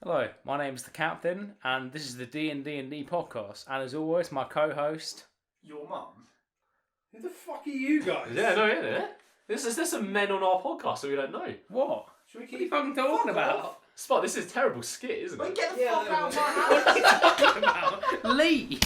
Hello, my name is the Captain, and this is the DNDND podcast. And as always, my co-host. Your mum? Who the fuck are you guys? Yeah. There's some men on our podcast that we don't know. What? Should we What are you keep fucking talking about? Spot, this is a terrible skit, isn't Wait, it? get the fuck out of my house! What are you talking about? Lee!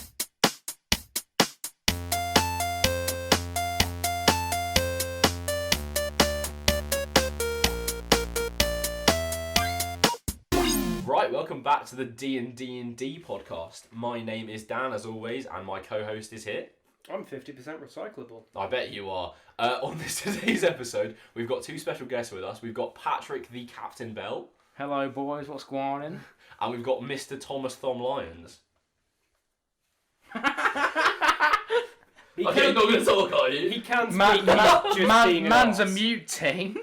Right, welcome back to the DNDND podcast. My name is Dan, as always, and my co-host is here. I'm 50% recyclable. I bet you are. On today's episode, we've got two special guests with us. We've got Patrick the Captain Bell, Hello, boys. What's going on? and we've got Mr. Thomas Thom Lyons. Okay, you're not going to talk, are you? He can speak, he's just being an man's a arse. mute team.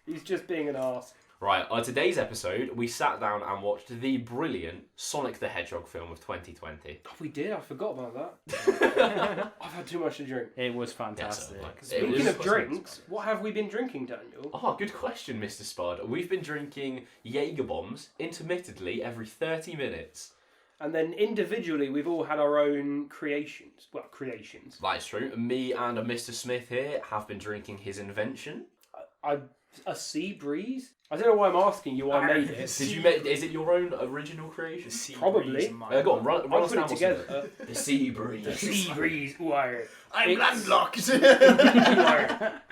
He's just being an arse. Right, on today's episode, we sat down and watched the brilliant Sonic the Hedgehog film of 2020. Oh, we did? I forgot about that. I've had too much to drink. It was fantastic. Speaking of drinks, what have we been drinking, Daniel? Oh, good question, Mr. Spud. We've been drinking Jagerbombs intermittently every 30 minutes. And then individually, we've all had our own creations. Well, creations. That's true. Me and a Mr. Smith here have been drinking his invention. A sea breeze? I don't know why I'm asking you. I made it. Did you make? Is it your own original creation? Probably. Go on, run I us put down it what's together. in it. The sea breeze. The sea breeze. Wire. I'm landlocked.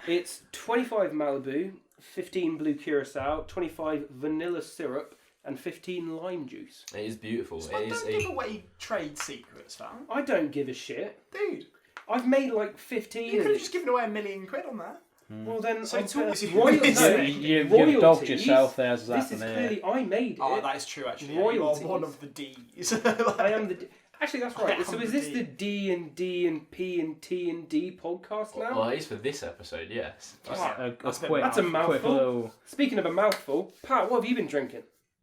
It's 25 Malibu, 15 blue curacao, 25 vanilla syrup, and 15 lime juice. It is beautiful. Spud, It is don't give away trade secrets, fam. I don't give a shit. Dude, I've made like 15. you could have just given away £1 million on that. Well then, So I'm talk gonna- to royalties. You've dogged royalties. yourself there, This Zach. is clearly I made it. Oh, that is true, actually. Royalties. You are one of the D's. I am the. Actually, that's right. I So am is the this D. the D and D and P and T and D podcast now? Well, it is for this episode, yes. That's a quick mouthful. little... Speaking of a mouthful, Pat, what have you been drinking?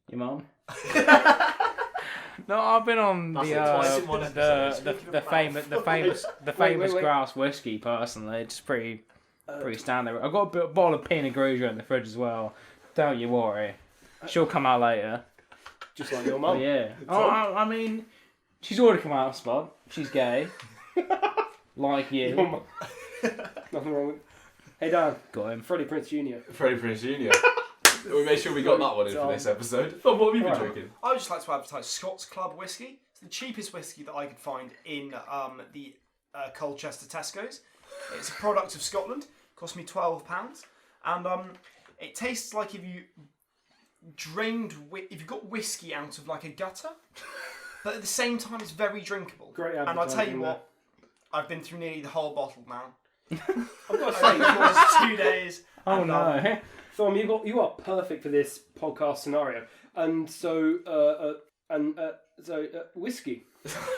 Your mum? No, I've been on That's it, twice in one episode. the Speaking of famous wait. grass whiskey. Personally, it's pretty standard. I've got a bottle of Pinot Grigio in the fridge as well. Don't you worry, she'll come out later. Just like your Oh mum. yeah. I mean, she's already come out, Spud. She's gay, like Your you. mum. Nothing wrong with. Hey Dan, Got him. Freddie Prinze Jr. Freddie Prinze Jr. We made sure we got that one in for this episode. Thom, what have you been drinking? I would just like to advertise Scott's Club whiskey. It's the cheapest whiskey that I could find in the Colchester Tesco's. It's a product of Scotland. Cost me £12, and it tastes like if you if you got whiskey out of like a gutter, but at the same time it's very drinkable. Great And I'll tell you advertising what, I've been through nearly the whole bottle now. I've got to It say, was 2 days. Oh and, no. Thom, you are perfect for this podcast scenario, and so whiskey.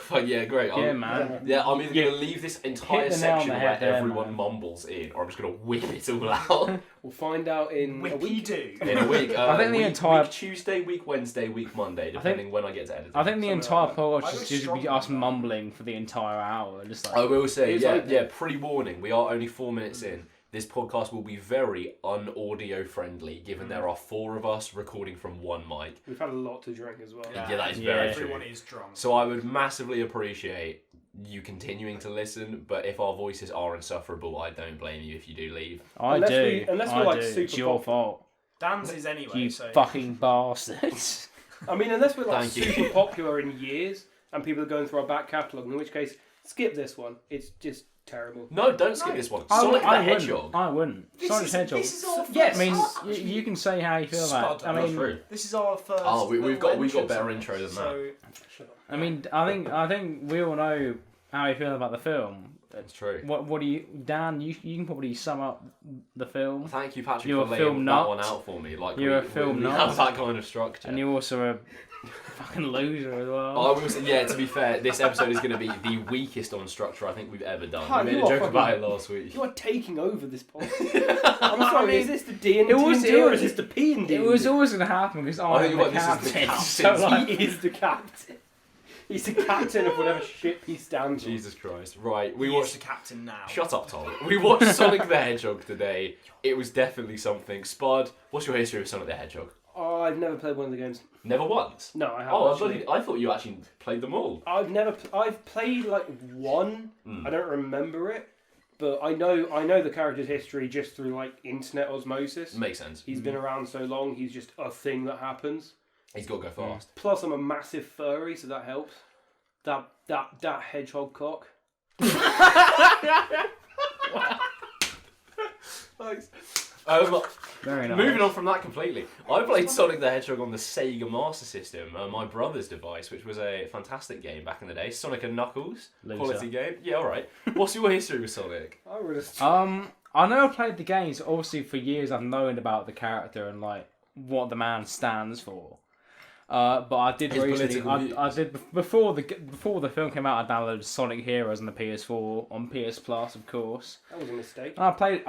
But yeah, great. Yeah, man. Yeah, I'm either going to leave this entire Hit the nail on section the where head there, everyone man. mumbles in, or I'm just going to whip it all out We'll find out in a Whippy week. do. in a week. I think the week, entire- week Tuesday, week Wednesday, week Monday, depending when I get to edit. I think the Something entire like that. podcast I is was just be strong us with that. mumbling for the entire hour. Just like, I will say, It's yeah, like- yeah. Pre-warning: we are only 4 minutes in. This podcast will be very un-audio friendly, given there are 4 of us recording from one mic. We've had a lot to drink as well. Yeah, that is Yeah. very Everyone true. is drunk. So I would massively appreciate you continuing to listen, but if our voices are insufferable, I don't blame you if you do leave. I Unless do. unless I we're like do. super It's your popular. fault. Dan's is anyway, You so... fucking bastards. I mean, unless we're like Thank you. super popular in years and people are going through our back catalogue, in which case, skip this one. It's just terrible. No, don't skip No. this one. I Sonic the wouldn't. Hedgehog. I wouldn't. Sonic the Hedgehog. This is our Yes. I mean, first... you can say how you feel about it. Spud, I That's mean, true. This is our first... Oh, we've got entrance better on intro this, than that. so- I mean, I think we all know how you feel about the film. That's true. What do you, Dan? You can probably sum up the film, Thank you, Patrick, You're for a laying film that nut. one out for me. Like You're a we film nut. have that kind of structure. and you're also a fucking loser as well. I will say, yeah, to be fair, this episode is going to be the weakest on structure I think we've ever done. Hi, We made you a are joke about it fucking- last week. You are taking over this podcast. I'm sorry, is this the D&D It was- or is this the P&D? It was always going to happen because I I'm think the what, this is captain. the captain's So, like, He is the captain. He's the captain of whatever ship he stands on. Jesus Christ. Right, we He watched... is the captain now. Shut up, Tom. We watched Sonic the Hedgehog today. It was definitely something. Spud, what's your history with Sonic the Hedgehog? Oh, I've never played one of the games. Never once. No, I haven't. Oh, actually. I thought you actually played them all. I've played like one. I don't remember it, but I know the character's history just through like internet osmosis. Makes sense. He's been around so long. He's just a thing that happens. He's got to go fast. Plus, I'm a massive furry, so that helps. That hedgehog cock. Nice. Very nice. Moving on from that completely, I played Sonic the Hedgehog on the Sega Master System, my brother's device, which was a fantastic game back in the day. Sonic and Knuckles, Loser. quality game. Yeah, all right. What's your history with Sonic? I would have. I know I played the games. Obviously, for years I've known about the character and like what the man stands for. But I did His recently. political views. I did before the film came out. I downloaded Sonic Heroes on the PS4 on PS Plus, of course. That was a mistake. And I played.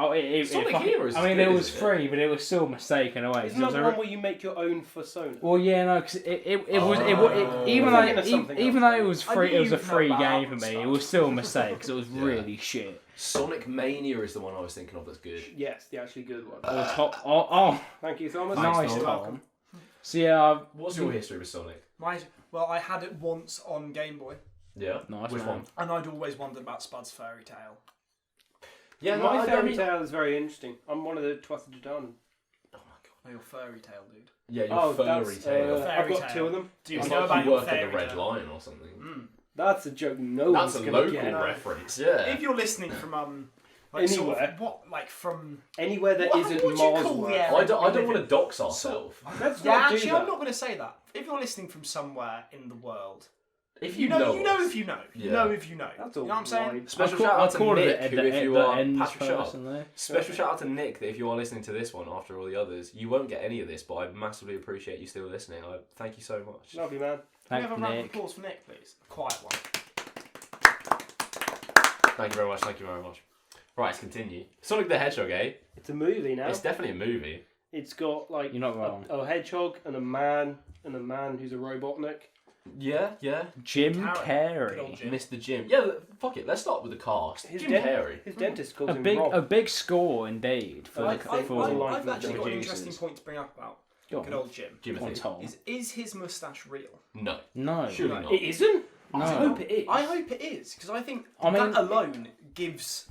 Sonic Heroes. I mean, is it good, was isn't free, but it was still a mistake in a way. Isn't that the one where you make your own persona? Well, yeah, no, because even I'm thinking of something even else. though it was I free, knew it was a you'd know free about game for me. stuff. It was still a mistake because it was really shit. Sonic Mania is the one I was thinking of that's good. Yes, the actually good one. Oh, Thank you, Thomas. Thanks, nice, Tom. Tom. So yeah, What's your history with Sonic? Well, I had it once on Game Boy, Yeah. Nice, Which man. one? and I'd always wondered about Spud's fairy tale. Yeah, no, My I fairy mean- tale is very interesting. I'm one of the Twisted Done. Oh my god. Oh, your fairy tale, dude. Yeah, your furry that's, tale. I've Fairy got tale. two of them. Do you It's know like about you your work at the fairy Red tale? Lion or something. That's a joke. No That's one's a gonna local get. reference, yeah. If you're listening from like sort Anywhere. of, what like from Anywhere that What- isn't what do you Mars. call work. the area? I don't want to dox ourselves. Let's yeah, not do actually, that. I'm not going to say that. If you're listening from somewhere in the world, If you know if you know. You Yeah. know if you know. That's You all know what I'm saying? wide. Special I shout out I to called Nick, it who at if you the are end Patrick, shut up. personally. Special shout out to Nick that if you are listening to this one after all the others, you won't get any of this, but I massively appreciate you still listening. I thank you so much. Love you, man. Can we Thank have a round of Nick. applause for Nick, please? A quiet one. Thank you very much. Thank you very much. Right, let's continue. Sonic the Hedgehog, eh? It's a movie now. It's definitely a movie. It's got like You're not wrong. a hedgehog and a man who's a Robotnik. Yeah, yeah. Jim Good old Carrey. Jim. Mr. Jim. Yeah, fuck it. Let's start with the cast. His Jim dad- Carrey. His dentist calls A him big Rob. score indeed for I've the actually for got the an producers. interesting point to bring up about Go good on. old Jim. Jim Go on, Carrey. Tom. Is his moustache real? No. No. Surely No. not. It isn't. No. I hope it is. I hope it is because I think I mean- that alone gives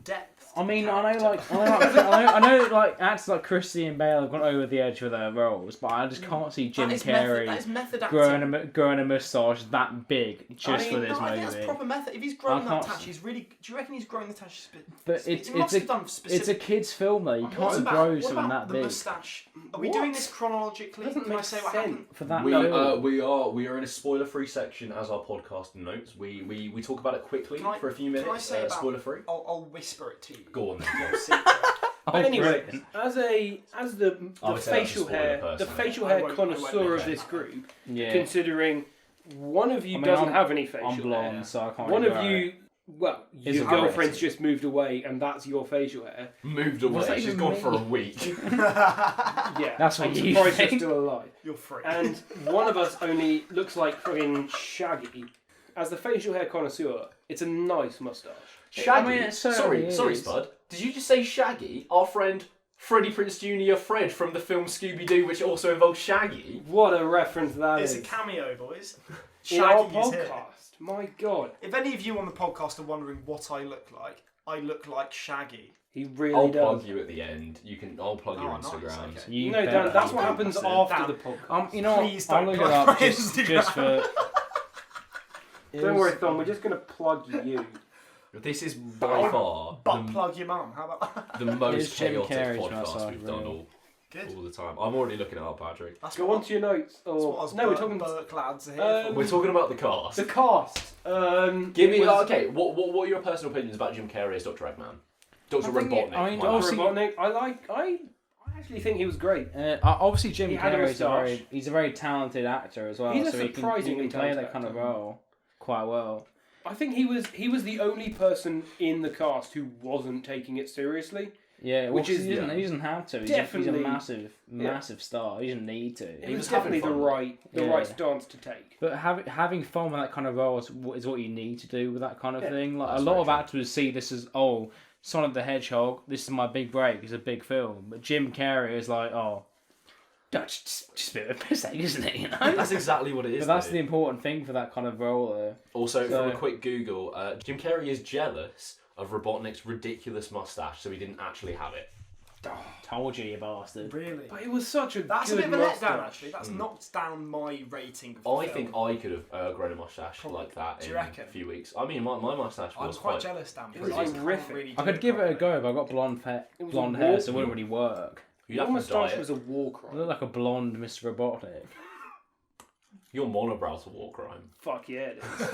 depth. I to mean, the I know, character. I know, like actors like Christian Bale have gone over the edge with their roles, but I just can't see Jim that is Carrey method acting. growing a moustache that big just I mean, for this no, I think that's movie. proper method. If he's growing I that can't tash, s- he's really. Do you reckon he's growing the tash? But it must have done specific. it's a kids' film though. You What can't about- grow what something about that the big moustache? Are we What? doing this chronologically? Doesn't Can I make say what sense. happened? for that. We film. we are in a spoiler free section as our podcast notes. We talk about it quickly Can I- for a few can I minutes. say about- Spoiler free. I'll whisper it to you. Go on then. Little secret. Oh, But anyway, brilliant. as the I would facial say that's a spoiler hair, the personally. facial I hair won't connoisseur of mention this that. group, Yeah, considering one of you I mean, doesn't I'm- have any facial I'm hair. blonde, so I can't. One really of grow you, well, Is your a girlfriend's relative. just moved away, and that's your facial hair. Moved What's that away. She's even gone mean? for a week. Yeah, That's what I'm you surprised think. you're still alive. You're free. And one of us only looks like fucking Shaggy. As the facial hair connoisseur, it's a nice moustache. Shaggy. I mean, it certainly sorry, is. Spud. Did you just say Shaggy? Our friend Freddie Prinze Jr. Fred from the film Scooby Doo, which also involves Shaggy. What a reference that It's is. a cameo, boys. In our Shaggy is here. podcast. My God, If any of you on the podcast are wondering what I look like Shaggy. he really I'll does. plug you at the end. I'll plug your Oh, nice, Instagram. okay. You No, better. Dan, that's what Don't happens say after that. the podcast. You know what? Please I'll don't look it plug up my just Instagram. for. Don't worry, Thom, we're just going to plug you. This is by far Butt plug your mum. How about that? the most Here's Jim chaotic Carrey's podcast outside we've done room. Good. all the time. I'm already looking it up, Patrick. That's Go what on to your notes. That's what Or, us no, we're talking Burke lads are here Um, for. We're talking about the cast. the cast. Give me it was- okay. What are your personal opinions about Jim Carrey as Dr. Eggman? Dr. I think Robotnik. I mean, my obviously- bad. Robotnik. I actually think he was great. Obviously, Jim He had a Carrey's moustache. he's a very talented actor as well. He's a so he can surprisingly play that talented kind of actor. role quite well. I think he was the only person in the cast who wasn't taking it seriously. Yeah, Which which is- he doesn't have to. He's Definitely. a massive star. He doesn't need to. It He was was having definitely the fun. right Yeah. stance to take. But having fun with that kind of role is what you need to do with that kind of Yeah, thing. Like that's a lot very of true. actors see this as Sonic the Hedgehog. This is my big break. It's a big film. But Jim Carrey is like Just a bit of a piss egg, isn't it? You know. That's exactly what it is. But that's though. the important thing for that kind of role, though. Also, So- from a quick Google, Jim Carrey is jealous of Robotnik's ridiculous mustache, so he didn't actually have it. Told you, you bastard. Really? But it was such a That's a good bit of a letdown, mustache. actually. That's knocked down my rating of the I film. think I could have grown a mustache Probably. like that Do in you reckon? a few weeks. I mean, my mustache I'm was quite jealous, Dan. It was because I can't horrific. really I do could give it a properly. go if I got blonde hair. It was Blonde a hair, war- so it wouldn't really work. You'd Your have to moustache dye it. was a war I crime. look like a blonde Mr. Robotnik. Your monobrows a war crime. Fuck yeah, it is.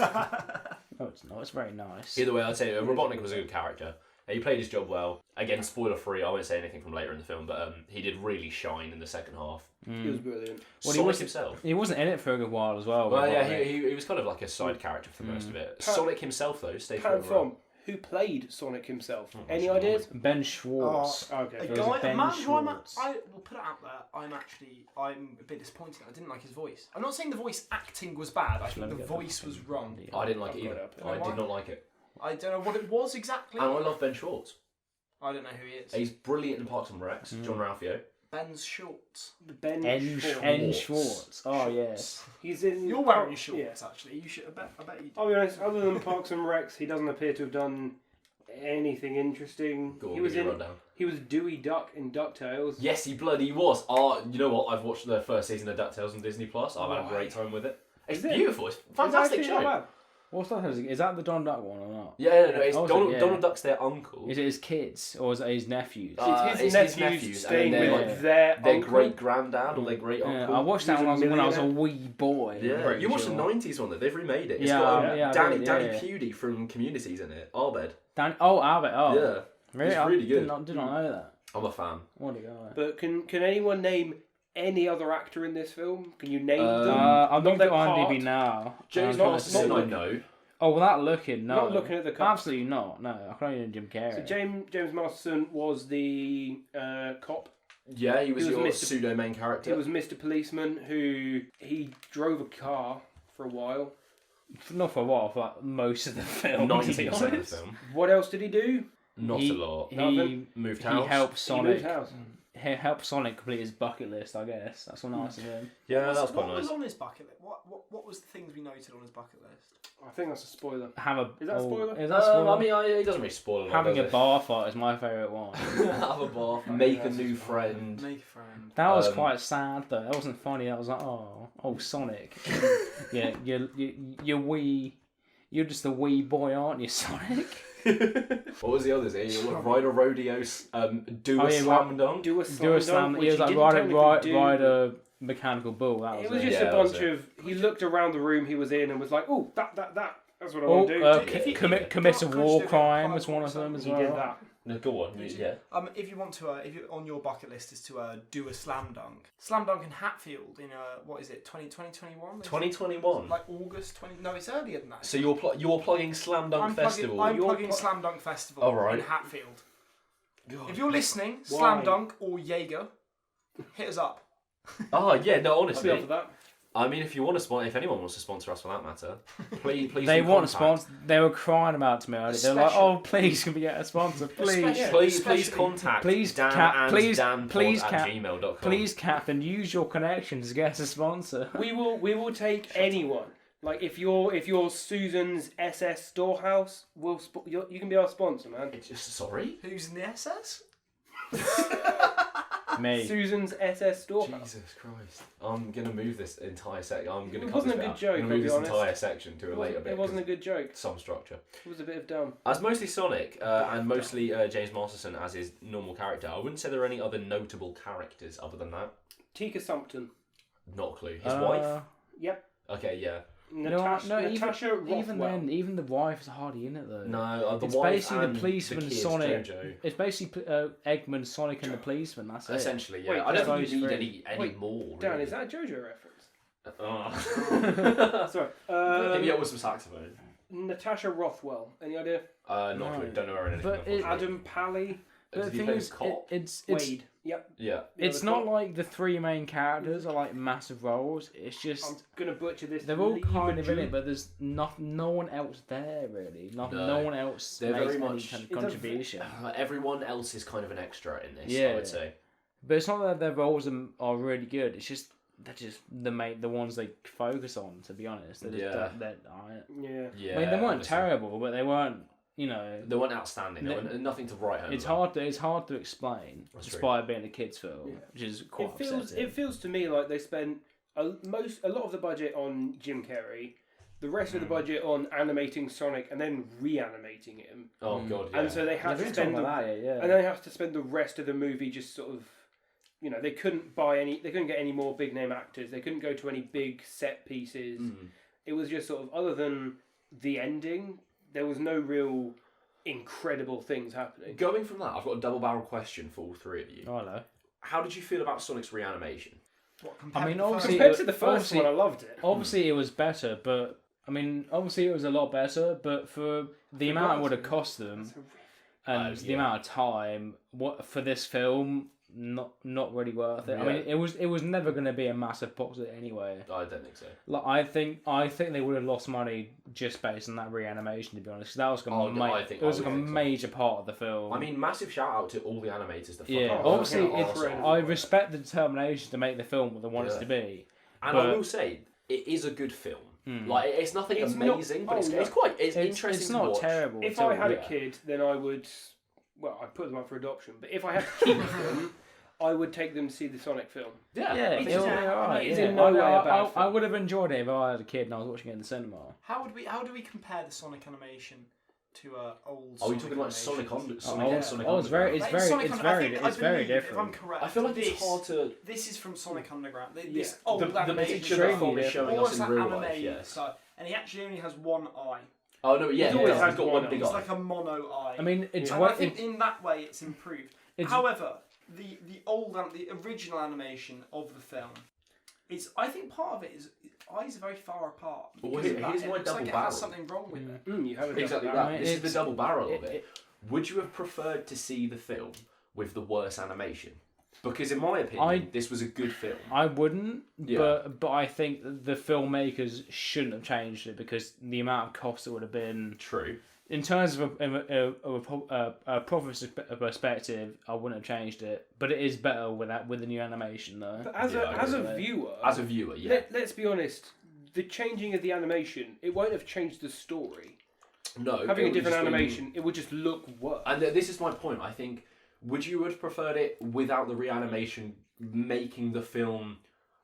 No, it's not. It's very nice. Either way, I'd say Robotnik was a good character. He played his job well. Again, spoiler free, I won't say anything from later in the film, but he did really shine in the second half. He was brilliant. Well, he Sonic was- himself. He wasn't in it for a good while as well. Well, yeah, Robotnik. he was kind of like a side character for most of it. Pat- Sonic himself, though, stayed for Pat a Thom, who played Sonic himself? Any actually, ideas? Ben Schwartz. Okay. A It was guy, Ben a man who Schwartz. I will put it out there. I'm a bit disappointed. I didn't like his voice. I'm not saying the voice acting was bad. I think Let me the get voice that was thing. wrong. I didn't like it I've got either. it up. I did not like it. I don't know what it was exactly. And I love Ben Schwartz. I don't know who he is. He's brilliant in Parks and Recs. John Ralphio. Ben's shorts. Ben N. Schwartz. N. Schwartz. Oh, yes. He's in. You're wearing your Yeah. shorts, actually. You should. I bet you. I'll be honest. Other than Parks and Recs, he doesn't appear to have done anything interesting. Go on, he was give me a in. rundown. He was Dewey Duck in DuckTales. Yes, he bloody was. You know what? I've watched the first season of DuckTales on Disney Plus. I've had a great time with it. It's Is it? beautiful. It's a It's fantastic actually not show. bad. What's that? Is that the Don Duck one or not? Yeah, no, it's Oh, is it? Donald, Yeah. Donald Duck's their uncle. Is it his kids or is it his nephews? It's his it's nephews, and staying they're with like like their their uncle. great granddad or their great Yeah, uncle. I watched that He's when a I was a millionaire. wee boy. I'm Yeah, pretty you watched the sure. '90s one. They've remade it. It's Yeah, got yeah, I Danny did, Danny yeah. Pudi from Communities in it. Abed. Albert. Oh, Yeah, really? It's I really good. Did not know that. I'm a fan. What a guy. But can anyone name any other actor in this film? Can you name them? I'm looking their at IMDb part. now. James I'm trying to Marsden, see. I know. Oh, without looking, no. Not looking at the cast. Absolutely not. No, I can only know Jim Carrey. So James Marsden was the cop. Yeah, he was He was your Mr. pseudo main character. He was Mr. Policeman who he drove a car for a while. Not for a while, for like most of the film. to be 90% of the honest. film. What else did he do? Not He- a lot. He, Nothing. Moved he house. helped He Sonic. moved house. He helped Sonic complete his bucket list, I guess. That's what nice of him. Yeah, that was quite What was nice. on his bucket list? What was the things we noted on his bucket list? I think that's a spoiler. Have a Is that a spoiler? Is that a spoiler? I mean, it doesn't really spoil a lot. Having a does bar fight is my favourite one. it? Have a bath. Make a new friend. Make a friend. That was Um, quite sad though. That wasn't funny. That was like, oh Sonic. Yeah, you're wee. You're just a wee boy, aren't you, Sonic? What was the others? Ride a rodeo, do Oh, a yeah, slam dunk. Do a slam Do a slam. dunk, He which was he like didn't ride technically do. a mechanical bull. That was It was it. just Yeah, a that was bunch it. of. He looked around the room he was in and was like, "Oh, that. That's what I Oh, want to do." If you- commit if you- a Could war you do crime it? was one of them as he well. did that. No, go on. Yeah. If you want to, if you on your bucket list is to do a slam dunk in Hatfield in what is it, 2021? 2021. Like August 20? No, it's earlier than that. So you're plugging Slam Dunk Festival. I'm You're plugging pl- Slam Dunk Festival All right. in Hatfield. God. If you're listening, Why? Slam Dunk or Jaeger, hit us up. Oh yeah, no, I'll be honestly. up for that. I mean, if you want to sponsor, if anyone wants to sponsor us for that matter, please. They do want a contact. sponsor. They were crying about it to me earlier. They're like, Especially- "Oh, please, can we get a sponsor, please?" Especially- Please Especially- contact Please, Dan Cap- and please- danpod please, at Cap- gmail.com. Please, Captain, use your connections to get us a sponsor. We will take anyone. Like if you're Susan's SS Storehouse, you can be our sponsor, man. It's just sorry. Who's in the SS? Me. Susan's SS Storehouse. Jesus Christ! I'm gonna move this entire section. I'm gonna It cut wasn't this a good out. joke, I'm gonna I'll move be this honest. entire section to a later bit. It wasn't a 'cause good joke. some structure. It was a bit of dumb. As mostly Sonic and mostly James Masterson as his normal character, I wouldn't say there are any other notable characters other than that. Tika Sumpton. Not a clue. His wife. Yep. Okay, yeah. Natasha Rothwell. even then, even the wife is hardly in it though. No, the It's wife basically and the policeman, the kids, Sonic. Jojo. It's basically Eggman, Sonic, and the policeman. That's it. Essentially, yeah. Wait, I don't those think you need three. any Wait, more. Dan, really. is that a JoJo reference? Oh. Sorry. Hit me up with some saxophone. Natasha Rothwell. Any idea? Not No. clue. Don't know her anything. But it- unfortunately. Adam Pally. But the Did he thing play is, as cop? it's Wade. Yep. Yeah. The it's other not cop. like the three main characters are like massive roles. It's just I'm gonna butcher this. they're all Lee kind of in Madrid. it, but there's no one else there really. No No. one else They're makes very any much- kind of It's a- contribution. Everyone else is kind of an extra in this, Yeah. I would say. But it's not that their roles are really good. It's just they're just the ones they focus on. To be honest, they're just, Yeah. I mean, they weren't honestly. terrible, but they weren't. You know, They weren't outstanding. They weren't nothing to write home it's about. hard to explain, That's despite it being a kids' film, Yeah. which is quite upsetting. It feels to me like they spent a lot of the budget on Jim Carrey, the rest of the budget on animating Sonic and then reanimating him. Oh god, yeah. And so they had to spend and they have to spend the rest of the movie just sort of, you know, they couldn't get any more big name actors. They couldn't go to any big set pieces. It was just sort of, other than the ending, there was no real incredible things happening. Going from that, I've got a double barrel question for all three of you. Oh, hello. How did you feel about Sonic's reanimation? What, I mean, to the first obviously- Compared to the first one, I loved it. Obviously, it was better, but I mean, obviously, it was a lot better. But for the amount it would have cost them and the amount of time, what for this film, not really worth it. Yeah. I mean, it was never going to be a massive profit anyway. I don't think so. Like, I think they would have lost money just based on that reanimation. To be honest, 'cause that was it was like a major part of the film. I mean, massive shout out to all the animators. Obviously, awesome. I respect the determination to make the film what they want it to be. And I will say, it is a good film. Like, it's nothing amazing, but it's interesting. It's to not watch. terrible. If I had a kid, then I would. Well, I'd put them up for adoption. But if I had to keep them, I would take them to see the Sonic film. Yeah, It'll be alright. It's in no way a bad I film. would have enjoyed it if I had a kid and I was watching it in the cinema. How do we compare the Sonic animation to old? Are we Sonic talking like animations? Sonic It's very I very believe, different. If I'm correct, I feel like it's hard to. This is from Sonic Underground. This Yeah. old The animation picture that Extremely Thom is showing us almost in like real anime life, yes. style, and he actually only has one eye. Oh no, yeah, He's always he's had got one one eye. big It's eye. like a mono eye. I mean, it's and I think in that way it's improved. However, the original animation of the film, I think part of it is eyes are very far apart. Well, Because of that. here's It my looks double like it barrel. has something wrong with it. You have a Exactly double that. barrel. This is the double barrel of it- it. Would you have preferred to see the film with the worse animation? Because in my opinion, this was a good film. I wouldn't, Yeah. but I think the filmmakers shouldn't have changed it because the amount of cost it would have been. True. In terms of a profit perspective, I wouldn't have changed it. But it is better with the new animation, though. But as a viewer, yeah. let's be honest. The changing of the animation, it won't have changed the story. No. Having it a would different just been- animation, it would just look worse. And this is my point. I think, would you have preferred it without the reanimation making the film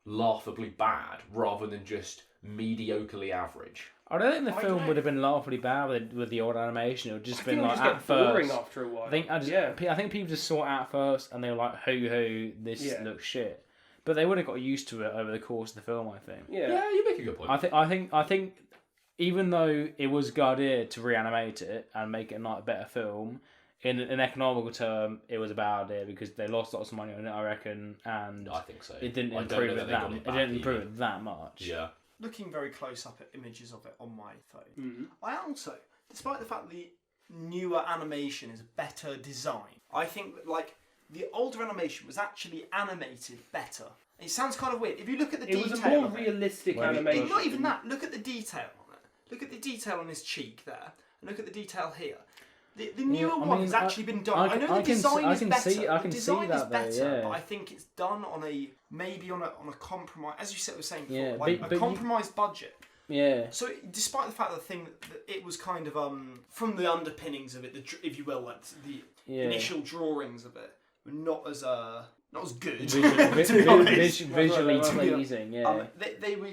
laughably bad rather than just mediocrely average? I don't think the I film don't- would have been laughably bad with the old animation. It would just I been think it like would at just get boring first. after a while. I think people just saw it at first and they were like, "Hoo, this looks shit." But they would have got used to it over the course of the film. I think. Yeah, you make a good point. I think, even though it was good idea to reanimate it and make it like a better film, in an economical term, it was a bad idea because they lost lots of money on it. I reckon, and I think so. it didn't I don't improve know it that they that. got it It back didn't improve either. it that much. Yeah. Looking very close up at images of it on my phone, Mm-hmm. I also, despite the fact that the newer animation is better design, I think that like the older animation was actually animated better. It sounds kind of weird. If you look at the It detail, was a more of it, realistic Well, animation. not even that. Look at the detail on it. Look at the detail on his cheek there, and look at the detail here. The newer one has actually been done. I know the design is better. I can the see design is that better, though, yeah. but I think it's done on a compromise. As you said, were saying before, Yeah, like but a you- compromised budget. Yeah. So, despite the fact that it was kind of from the underpinnings of it, if you will, like the initial drawings of it were not as good. to be honest. Visually pleasing, yeah. They were,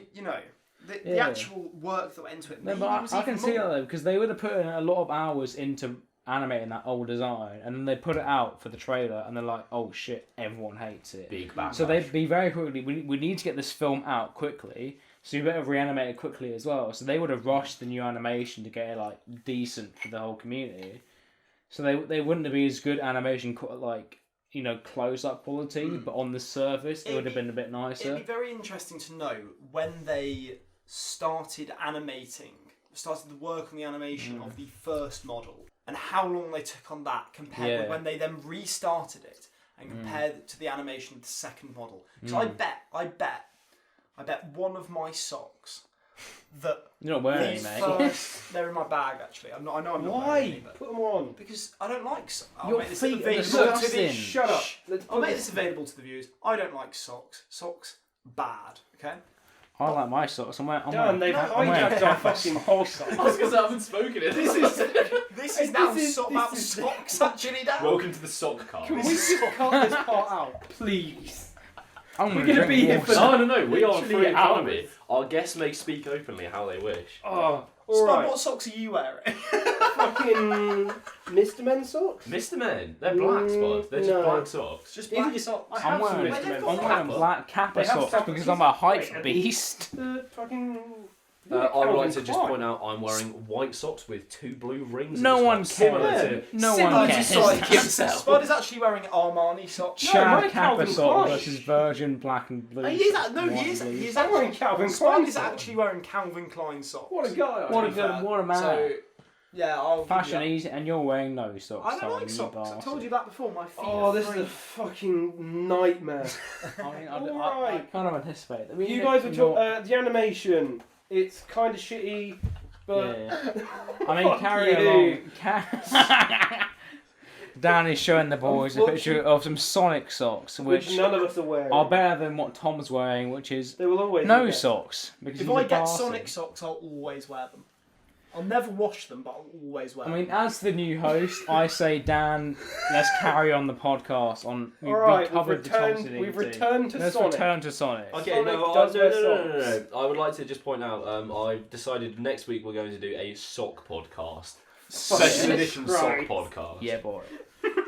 the Yeah. actual work that went into it. No, Maybe but was I even can see that more. though because they would have put in a lot of hours into animating that old design, and then they put it out for the trailer, and they're like, "Oh shit, everyone hates it." Big backlash. So they'd be very quickly. We need to get this film out quickly, so you better reanimate it quickly as well. So they would have rushed the new animation to get it like decent for the whole community. So they wouldn't have been as good animation, close up quality, but on the surface it would have been a bit nicer. It'd be very interesting to know when they started the work on the animation of the first model, and how long they took on that compared with when they then restarted it and compared it to the animation of the second model. Because I bet one of my socks that You're not wearing these mate. first, they're in my bag actually. I know I'm not wearing any, Why? but Put them on. because I don't like socks. I'll Your make this feet are available to disgusting. the Shut up. Let's I'll put make this. this available to the viewers. I don't like socks. Socks, bad. Okay. I like my socks. I'm Dan, wearing they've I'm wearing hijacked our Kappa fucking socks. podcast. I was going to say I haven't spoken it. This is now This is- about this is- socks actually now. Welcome to the sock cast. Can we just cut this part out, please? I'm We're gonna gonna be drink here more for socks. No, we are Literally free economy. hours. Our guests may speak openly how they wish. Oh, Spud, alright. what socks are you wearing? Fucking Mr. Men socks? Mr. Men, they're black, Spud. They're just No. black socks. Just These are black just- socks. I I'm have some wearing, Mr. Men I'm socks. wearing black Kappa They have socks some- because I'm a hype Wait, beast. The fucking. I would like to Calvin just Klein. point out I'm wearing white socks with 2 blue rings. No in one the socks, similar cares. to No Similar one to cares. Sonic himself. Spud is actually wearing Armani socks. No, Chad my Kappa Calvin sock Klein. versus Virgin black and blue. He is, socks, no, white he and is. blue. He is I'm wearing actually. Calvin Spud Klein is socks. actually wearing Calvin Klein socks. What a guy. What a to be fair. good, what a man. So, yeah, I'll. give Fashion you easy, and you're wearing no socks. that. I don't Tom, like you socks. I bastard. told you that before. My feet. Oh, are this is free. a fucking nightmare. I mean, I Alright. kind of anticipate. I mean, You guys were you're- talking. The animation. It's kind of shitty, but. Yeah. I mean, Fuck carry you. along. Dan is showing the boys a picture of some Sonic socks, Which which none of us are wearing. are better than what Tom's wearing, which is They will always no be there. socks. Because If he's I a get bastard. Sonic socks, I'll always wear them. I'll never wash them, but I'll always wear I them. mean, as the new host, I say, Dan, let's carry on the podcast. We Alright, we've covered the Tom's returned, we've returned to Let's Sonic. return to Sonic. Okay, Sonic no, does wear no. I would like to just point out, I've decided next week we're going to do a sock podcast. Special edition Christ. sock podcast. Yeah, boy.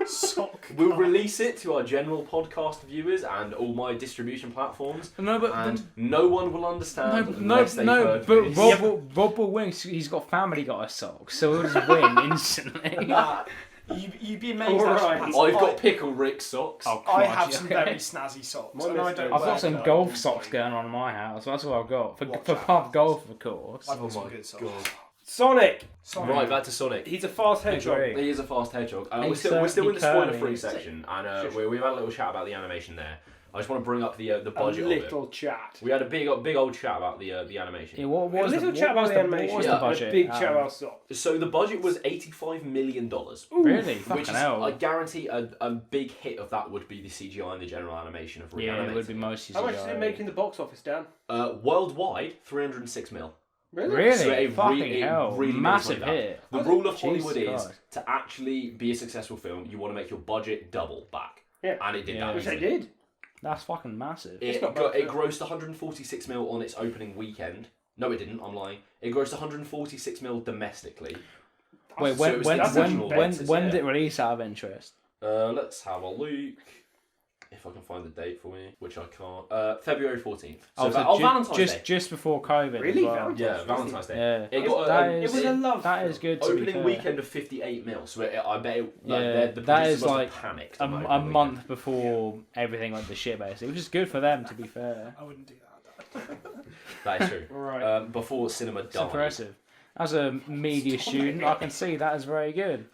Sock. We'll release it to our general podcast viewers and all my distribution platforms, No, but and no one will understand unless they've heard but this. Rob will win. He's got Family Guy socks, so he'll just win instantly. Nah, you'd be amazed. Alright. Actually, I've got Pickle Rick socks. Oh, I Christ, have some okay. very snazzy socks. My and I mister- don't I've wear got some them. golf socks going on in my house. That's what I've got for Watch out. pub golf, of course. I've got Oh some my good socks. God. Sonic. Sonic. Right, back to Sonic. He's a fast hedgehog. Agree. He is a fast hedgehog. He's We're still in the certainly spoiler-free curly. section, and Shush. we've had a little chat about the animation there. I just want to bring up the A budget of it. little chat. We had a big old chat about the animation. Yeah, what A was little the, chat what about was the the, animation. what was Yeah, the and budget? a big chat about socks. So the budget was $85 million. Really? Which Fucking is, hell. I guarantee a big hit of that would be the CGI and the general animation of Yeah, reanimating. it would be mostly How much did CGI. it make in the box office, Dan? Worldwide, 306 mil. Really? So it Fucking really- hell. really goes Massive like that. hit. The Oh, rule of Jesus Hollywood is Christ. to actually be a successful film, you want to make your budget double back. Yeah. And it did Yeah. that. Which they easily. did. That's fucking massive. It's It, not got, bad it film. grossed 146 mil on its opening weekend. No, it didn't. I'm lying. It grossed 146 mil domestically. Wait, so it was that's international even when basis, did yeah. it release out of interest? Let's have a look. If I can find the date for you, which I can't. February 14th. So, Valentine's Day. just before COVID. Really? As well. Valentine's Yeah, Valentine's Day. Yeah. It got that It is, was a love that film. is good. To be opening fair. weekend of 58 mil. So I bet it, like, Yeah, the that producers is must have like panicked a on opening weekend. month before everything went to shit, basically, which is good for them. To be fair, I wouldn't do that. That is true. Right. Before cinema it's died. impressive. As a media student, I can see that is very good.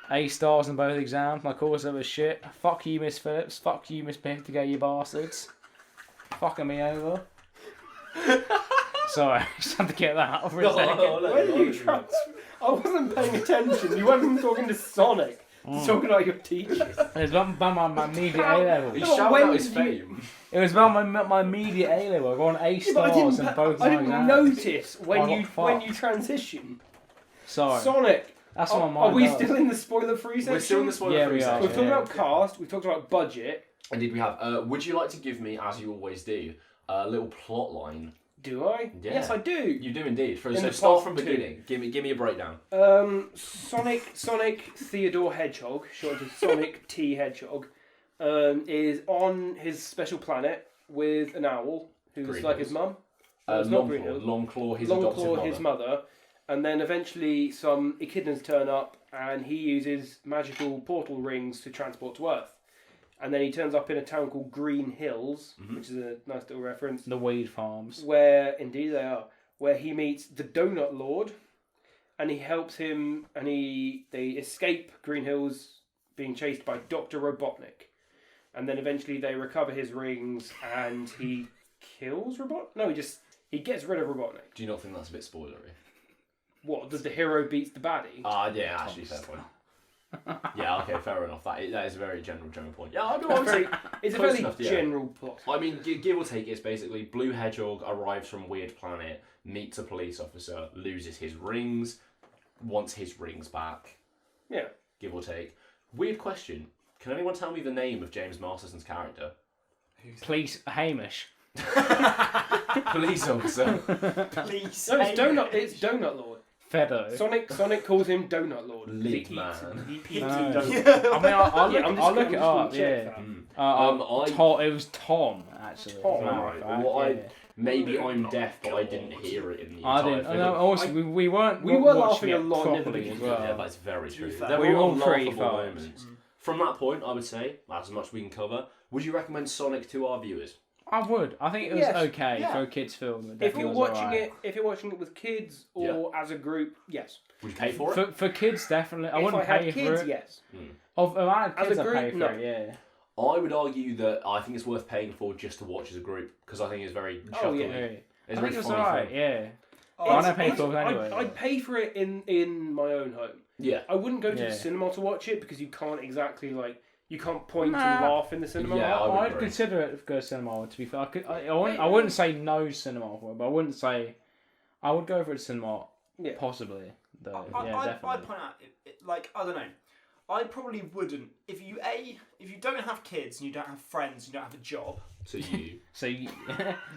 A stars in both exams. My course was shit. Fuck you, Miss Phillips. Fuck you, Miss Picktegay, you bastards. Fucking me over. Sorry, just had to get that out for a second. Where did you trans? I wasn't paying attention. You weren't even talking to Sonic. Talking about your teacher. It was about my media A level. He's No, shouting when out his did you- fame. It was about my media A level. I got an A Yeah, but stars in both I my didn't exams. notice I when got you fucked. transition. Sorry, Sonic. that's what my Are mind we does. still in the spoiler-free section? We're still in the spoiler Yeah, free we are. section. We've talked Yeah. about cast. We've talked about budget. Indeed, we have. Would you like to give me, as you always do, a little plot line? Do I? Yeah. Yes, I do. You do indeed. So the start part from two. beginning. Give me a breakdown. Sonic Theodore Hedgehog, short of Sonic T Hedgehog, is on his special planet with an owl who's Green like Hills. his mum. No, it's not Green Hills. Longclaw, his adopted Longclaw, mother. his mother, and then eventually some echidnas turn up, and he uses magical portal rings to transport to Earth. And then he turns up in a town called Green Hills, which is a nice little reference, The weed farms. where indeed they are, where he meets the Donut Lord, and he helps him, and they escape Green Hills, being chased by Dr. Robotnik, and then eventually they recover his rings, and he kills Robot. No, he just He gets rid of Robotnik. Do you not think that's a bit spoilery? What? That the hero beats the baddie? Yeah, actually, fair point. Yeah, okay, fair enough. That is a very general point. Yeah, I would say it's a close very enough, yeah. general plot. I mean, give or take, it's basically Blue Hedgehog arrives from Weird Planet, meets a police officer, loses his rings, wants his rings back. Yeah. Give or take. Weird question. Can anyone tell me the name of James Masterson's character? Police Hamish. Police officer. Please. No, it's Donut Lord. Fedo. Sonic calls him Donut Lord. Lid man. He eats No. donuts. I mean, I'll look it I'm up. just gonna check Yeah. that. It was Tom actually. Tom, as a matter of Right. fact, Well, yeah. Maybe I'm deaf, but I didn't hear it in the I entire didn't. film. No, also, we weren't. We were watching laughing a it lot in the properly as beginning. well. Yeah, that's very true. fair. There We were were all pretty laughable fast. moments. From that point, I would say that's as much as we can cover. Would you recommend Sonic to our viewers? I would. I think it was Yes. okay Yeah. for a kids' film. It If you're definitely was watching alright. if you're watching it with kids or as a group, yes. Would you pay for it? For kids, definitely. I If wouldn't I had pay kids, for it. yes. Of I had As a kids, I'd group, pay for no. it. Yeah. I would argue that I think it's worth paying for just to watch as a group because I think it's very chuckly. yeah. Yeah. It's I a think very it was funny alright. film. Yeah. Oh, I don't pay for it anyway. I'd pay for it in my own home. Yeah. I wouldn't go to Yeah. the cinema to watch it because you can't exactly you can't point Nah. and laugh in the cinema. Yeah, I would I'd agree. consider it go to cinema. To be fair, I wouldn't say no cinema for it, but I wouldn't say I would go for a cinema. Yeah. Possibly, though. I'd Definitely. point out, I don't know. I probably wouldn't if you don't have kids and you don't have friends, and you don't have a job. So you. So you,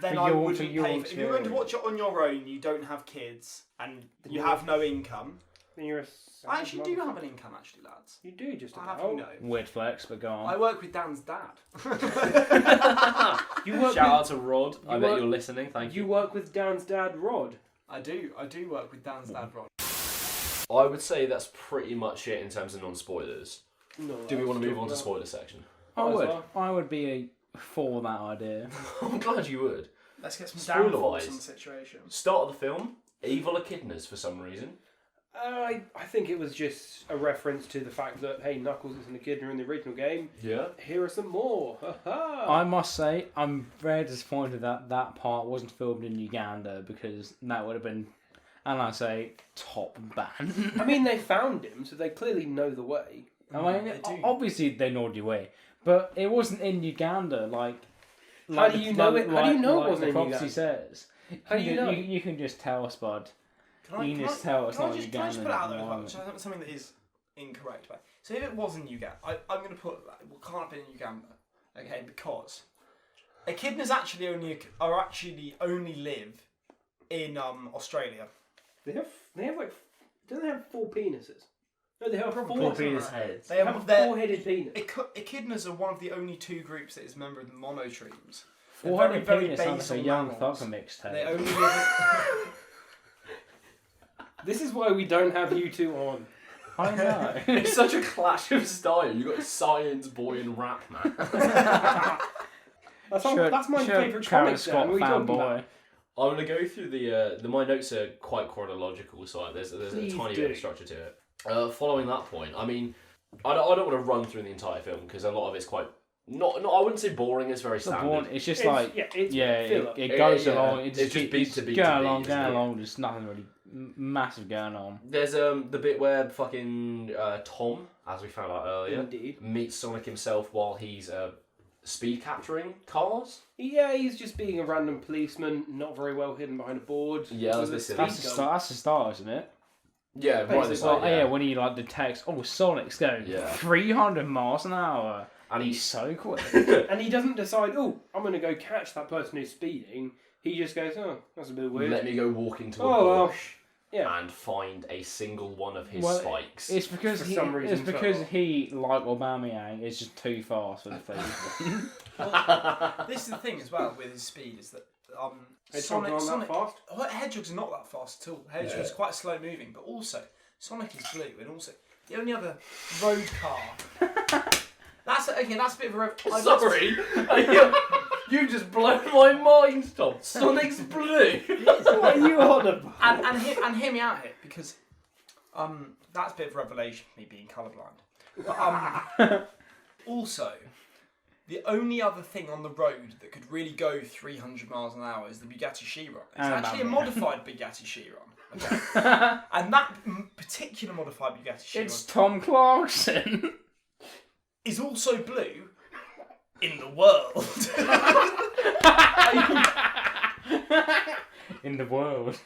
Then for I your- wouldn't for pay. your If you're going to experience. watch it on your own, you don't have kids, and Then you you're- have no income. Then you're a sad I actually do motherfucker. have an income, actually, lads. You do just I about. have you know. Weird flex, but go I on. work with Dan's dad. You work Shout out with, to Rod. I you bet work- you're listening. Thank you. you work with Dan's dad, Rod. I do work with Dan's dad, Rod. I would say that's pretty much it in terms of non-spoilers. No, Do we want to move on to spoil? spoiler section? I would be for that idea. I'm glad you would. Let's get some Spoiler downfalls wise. on the situation. Start of the film, evil echidnas for some reason. I think it was just a reference to the fact that hey, Knuckles is an echidna in the original game. Yeah. Here are some more. I must say, I'm very disappointed that that part wasn't filmed in Uganda because that would have been, and I say, top ban. I mean, they found him, so they clearly know the way. I mean, They do. obviously they know the way, but it wasn't in Uganda. How do you know it? How do you know it wasn't the in prophecy Uganda? says. How do you know? You can just tell us, bud. Can You can just tell it's not can I just Ugandan put it out at the there as well, moment. which I think is something that is incorrect. But so if it was in Uganda, I'm going to put can't have been in Uganda, okay? Because echidnas actually only live in Australia. They have like, don't they have 4 penises? No, they have Probably. 4 penis penises. heads. They have a 4-headed penis. Echidnas are one of the only 2 groups that is a member of the monotremes. They're 400 very, very penis sounds like a basal young mammals. thugger mixtape. They only live This is why we don't have you two on. I know. It's such a clash of style. You've got Science Boy and Rap Man. That's my favourite comic. Scott What are you talking fanboy. about? I'm going to go through the my notes are quite chronological, so there's a Please tiny do. bit of structure to it. Following that point, I mean, I don't want to run through the entire film because a lot of it's quite not I wouldn't say boring. It's very It's not standard. boring, it's just It's- like it's filler. it goes Yeah, along. It it's just just beat to beat going to beat, along, isn't going it? along. There's nothing really massive going on. There's the bit where fucking Tom, as we found out earlier, Indeed. meets Sonic himself while he's speed capturing cars. Yeah, he's just being a random policeman, not very well hidden behind a board. Yeah, with that's a a bit silly. speed That's the gun. start. That's the start, isn't it? Yeah, right. Basically, This Well, way, yeah, when he detects, Sonic's going Yeah. 300 miles an hour, and he's so quick. And he doesn't decide, I'm going to go catch that person who's speeding. He just goes, that's a bit weird. let me go walk into a Oh, well. bush Yeah. and find a single one of his Well, spikes. It's because For he, some reason it's because so. he, like Aubameyang, is just too fast for the police. This is the thing as well with his speed is that Hedgehogs aren't that fast? Well, hedgehogs are not that fast at all. Hedgehogs are quite slow moving, but also Sonic is blue, and also the only other road car. That's a bit of a. Sorry, you just blown my mind, Tom. Sonic's blue. What are you on about? And hear me out here because that's a bit of a revelation for me being colourblind. But also The only other thing on the road that could really go 300 miles an hour is the Bugatti Chiron. It's actually a modified Bugatti Chiron. Okay? And that particular modified Bugatti Chiron... It's Tom Clarkson. ...is also blue in the world. In the world.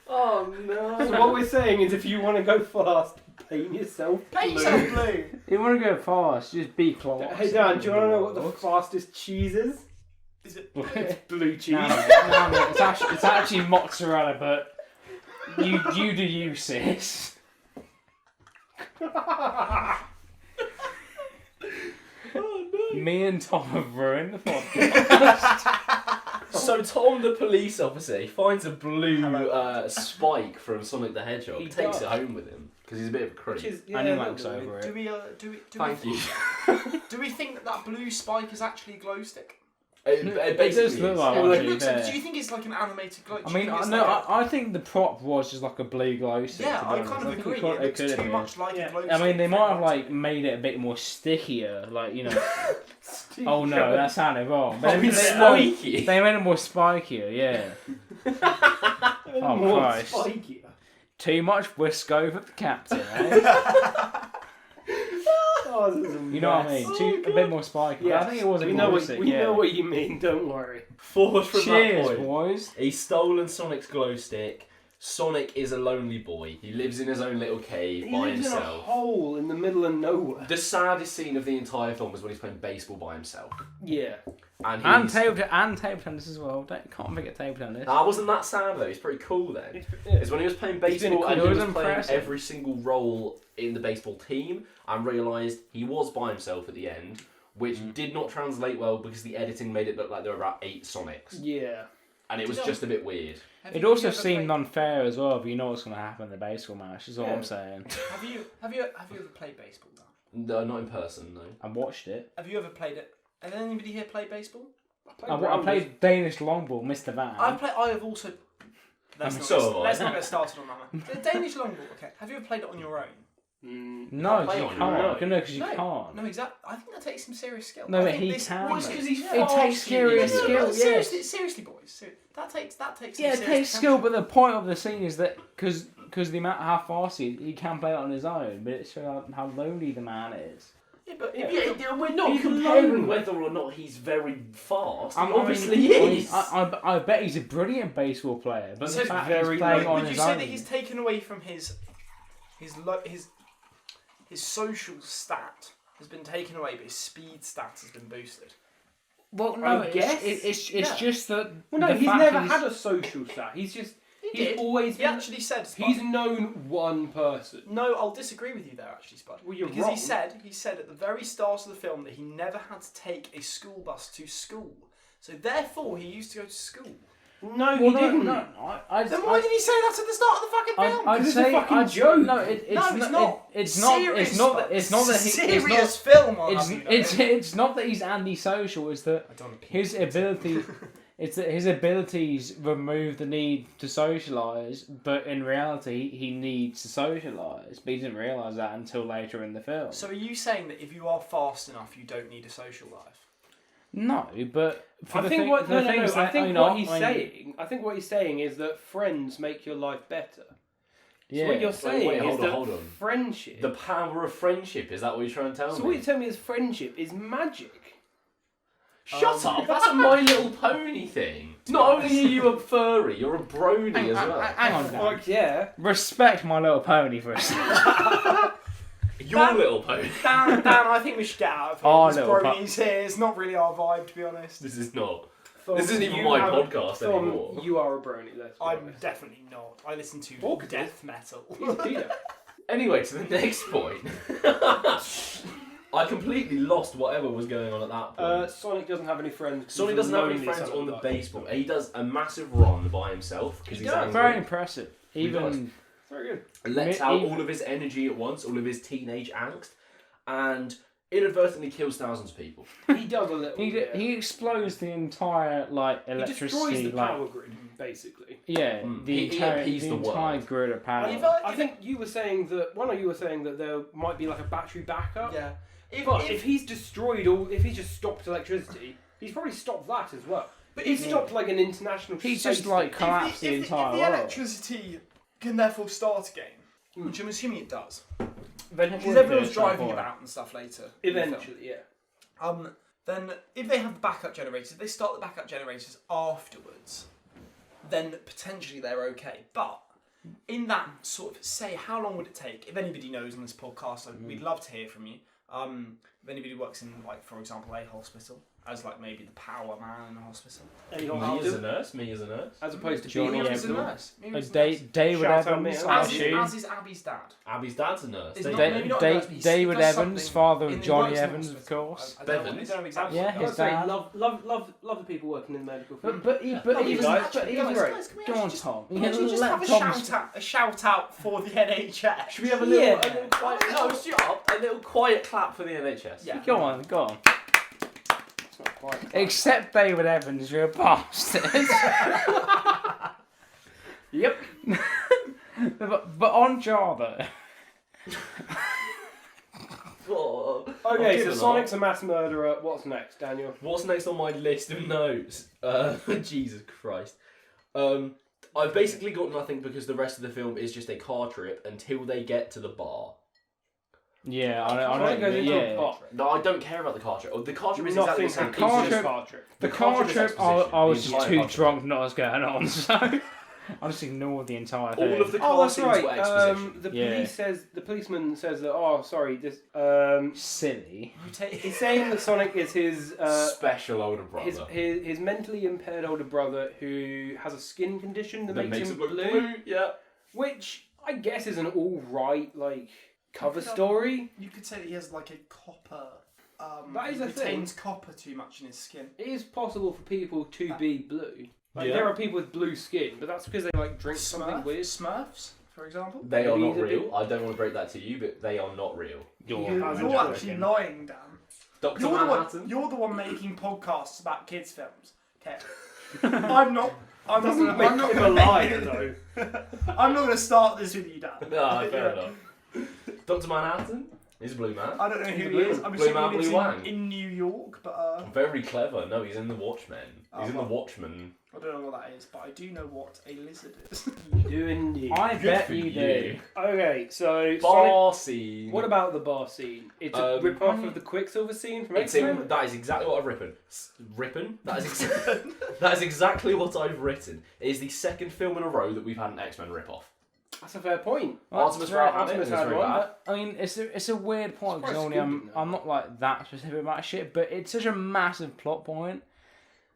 Oh no. So what we're saying is, if you want to go fast, paint yourself blue. Paint yourself blue. If you want to go fast, just be Clarkson. Hey Dan, do you want to know what the fastest cheese is? Is it It's blue cheese. No, it's actually mozzarella, but you do you, sis. Me and Tom have ruined the podcast. So Tom, the police officer, he finds a blue spike from Sonic the Hedgehog. He takes does. it home with him because he's a bit of a creep. And he wanks over Do it. we Thank you. do we think that blue spike is actually a glow stick? It basically does look is. like It one, looks to be like, fair. do you think it's like an animated glow? I mean, I think the prop was just like a blue glow stick. Yeah, to be I honest. kind of think agree. It looks could have too been. much like a glow stick. I mean, they for might have everyone like to- made it a bit more stickier, like Oh no, that sounded wrong. But I mean, they spiky. made it more spikier, yeah. Oh More Christ! spikier. Too much Whisco for the captain, eh? Oh, this is a You know what I mess. mean? A bit more spiky. Yeah, I think it was a we bit know more what stick, we yeah. know what you mean. Don't worry. Forward from Cheers, that point. boys. He's stolen Sonic's glow stick. Sonic is a lonely boy. He lives in his own little cave He by lives in a himself. hole in the middle of nowhere. The saddest scene of the entire film was when he's playing baseball by himself. Yeah. And he's... table tennis as well. Can't forget table tennis. wasn't that sad though. He's pretty cool then. Yeah. It's when he was playing baseball and he It was was playing impressive. every single role in the baseball team and realised he was by himself at the end, which did not translate well because the editing made it look like there were about 8 Sonics. Yeah. And it was just a bit weird. Have It you also ever seemed played- unfair as well, but you know what's going to happen in the baseball match, is all Yeah. I'm saying. Have you ever played baseball now? No, not in person, no. I watched it. Have you ever played it? Has anybody here played baseball? I played Danish long ball, Mr. Van. I have also. Let's not, So get, have I. let's not get started on that one. The Danish long ball. Okay. Have you ever played it on your own? No, play you on can't. your No, because you No. can't. No, exactly. I think that takes some serious skill. No, I but think he this, can. Well, it's though. 'cause he's It takes serious No, skill, seriously, yes. seriously, boys. That takes some Yeah, it serious takes skill, potential. but the point of the scene is that because the amount how fast he can play it on his own, but it shows how lonely the man is. Yeah, but We're not He's comparing lonely. whether or not he's very fast. He I mean, obviously is. I bet he's a brilliant baseball player, but So the fact very he's playing lonely. on would you his say own. that he's taken away from his social stat has been taken away, but his speed stat has been boosted? Well, no, I guess. it's Yeah. just that. Well, no, the he's fact never he's- had a social stat. He's always He been. actually said. Spud. He's known one person. No, I'll disagree with you there, actually, Spud. Well, you're because wrong. he said at the very start of the film that he never had to take a school bus to school, so therefore he used to go to school. No, he Well, no, didn't. no, Then why did he say that at the start of the fucking film? I'd It's a say fucking I'd, joke. No, it's not. It's not. serious, It's not. Spud. It's not that. Serious film. I'll have you know. It's not that he's antisocial. It's that I don't wanna his ability. It's that his abilities remove the need to socialise, but in reality, he needs to socialise. But he didn't realise that until later in the film. So are you saying that if you are fast enough, you don't need a social life? No, but for I the think thing, what for the things I that, think you know, what he's I mean, saying. I think what he's saying is that friends make your life better. Yeah. So what you're saying wait, is hold on, that hold on. friendship. The power of friendship, is that what you're trying to tell so me? what you're telling me is friendship is magic. Shut up, that's a My Little Pony thing. Not only are you a furry, you're a brony as well. Hang on, Dan. Like yeah. Respect My Little Pony for a second. Your Little Pony. Dan, I think we should get out of here. Our This little brony's here. It's not really our vibe, to be honest. This is not. Thom, This isn't even you my have- podcast Thom, anymore. You are a brony. Let's be I'm honest. definitely not. I listen to Talk death metal. He's Peter. Anyway, to the next point. I completely lost whatever was going on at that point. Sonic doesn't have any friends. 'cause Sonic he's doesn't the have any loneliest friends son on the of baseball. He does a massive run by himself because he's angry. Very impressive. He does. Even Very good. Lets out Even- all of his energy at once, all of his teenage angst, and inadvertently kills thousands of people. He does a little. he explodes the entire like He destroys electricity, the like power grid, basically. yeah, He the entire appeased the entire world. grid of power. If I- I think you were saying that. One of you were saying that there might be like a battery backup. Yeah. if he's destroyed if he's just stopped electricity, he's probably stopped that as well. But he's stopped like an international. He's just like collapsed the entire If the world. electricity can therefore start again, which I'm assuming it does, Eventually, because everyone's driving about and stuff later. Eventually, yeah. Then if they have the backup generators, if they start the backup generators afterwards, then potentially they're okay. But in that sort of, say, how long would it take? If anybody knows on this podcast, we'd love to hear from you. If anybody works in, like, for example, a hospital, as like maybe the power man in a hospital. Me as a nurse. As opposed to Johnny Johnny as a nurse. David Shout out Evans, me. I As assume. is Abby's dad. Abby's dad's a nurse. It's not- maybe not a nurse, but he David does Evans, something father in- of he Johnny works in Evans, of hospital. course. I don't Bevins? know exactly. Yeah, what his it dad. love the people working in the medical field. But even guys. but even Guys, guys, can we go on, actually Tom. Can you just have a shout out for the NHS? Should we have a little, Yeah. a little quiet? No, shut up. A little quiet clap for the NHS. Yeah. Go on. It's not quite. Except David Evans, you're a bastard. Yep. but on Java. Oh, Okay, so I've Sonic's a mass murderer. What's next, Daniel? What's next on my list of notes? Jesus Christ. I've basically got nothing because the rest of the film is just a car trip until they get to the bar. Yeah, I Sonic know. goes into a Yeah. bar. No, I don't care about the car trip. The car trip is Nothing exactly the same. happens. car It's just trip- car trip. The car car trip is trip, exposition, I was the just entire too car trip. drunk to know what was going on, so I just ignored the entire thing. All of the car Oh, that's scenes were right. exposition. The policeman says that. Oh, sorry. This. Silly. He's saying that Sonic is his Special older brother. his mentally impaired older brother who has a skin condition that makes him look blue, Yeah. which I guess is an all right cover story. You could say that he has like a copper. That is he a thing. retains copper too much in his skin. It is possible for people to be blue. Like Yeah. there are people with blue skin, but that's because they drink something weird. Smurfs, for example. They are Maybe not he's a real. bit- I don't want to break that to you, but they are not real. You're actually lying, Dan. Dr. You're the, Manhattan. you're the one making podcasts about kids' films. Okay. I'm not. I'm not Doesn't gonna, make I'm not him gonna a liar make- though. I'm not going to start this with you, Dan. Ah, fair enough. Dr. Manhattan is a blue man. I don't know He's who a he blue is. man. I'm Blue assuming man, he lives blue wang. in New York, but Very clever. No, he's in the Watchmen. He's in the well. Watchmen. I don't know what that is. But I do know what a lizard is. Do indeed. I Good bet for you you. do. Okay, so Sonic. Bar scene. What about the bar scene? It's a rip-off of the Quicksilver scene from X-Men? That is exactly what I've written. Rippin? That is exactly what I've written. It is the second film in a row that we've had an X-Men rip-off. That's a fair point. Artemis Fowl had it, and Artemis it's had very one. bad. I mean, it's a weird point It's because quite only stupid, I'm not like that specific about shit, but it's such a massive plot point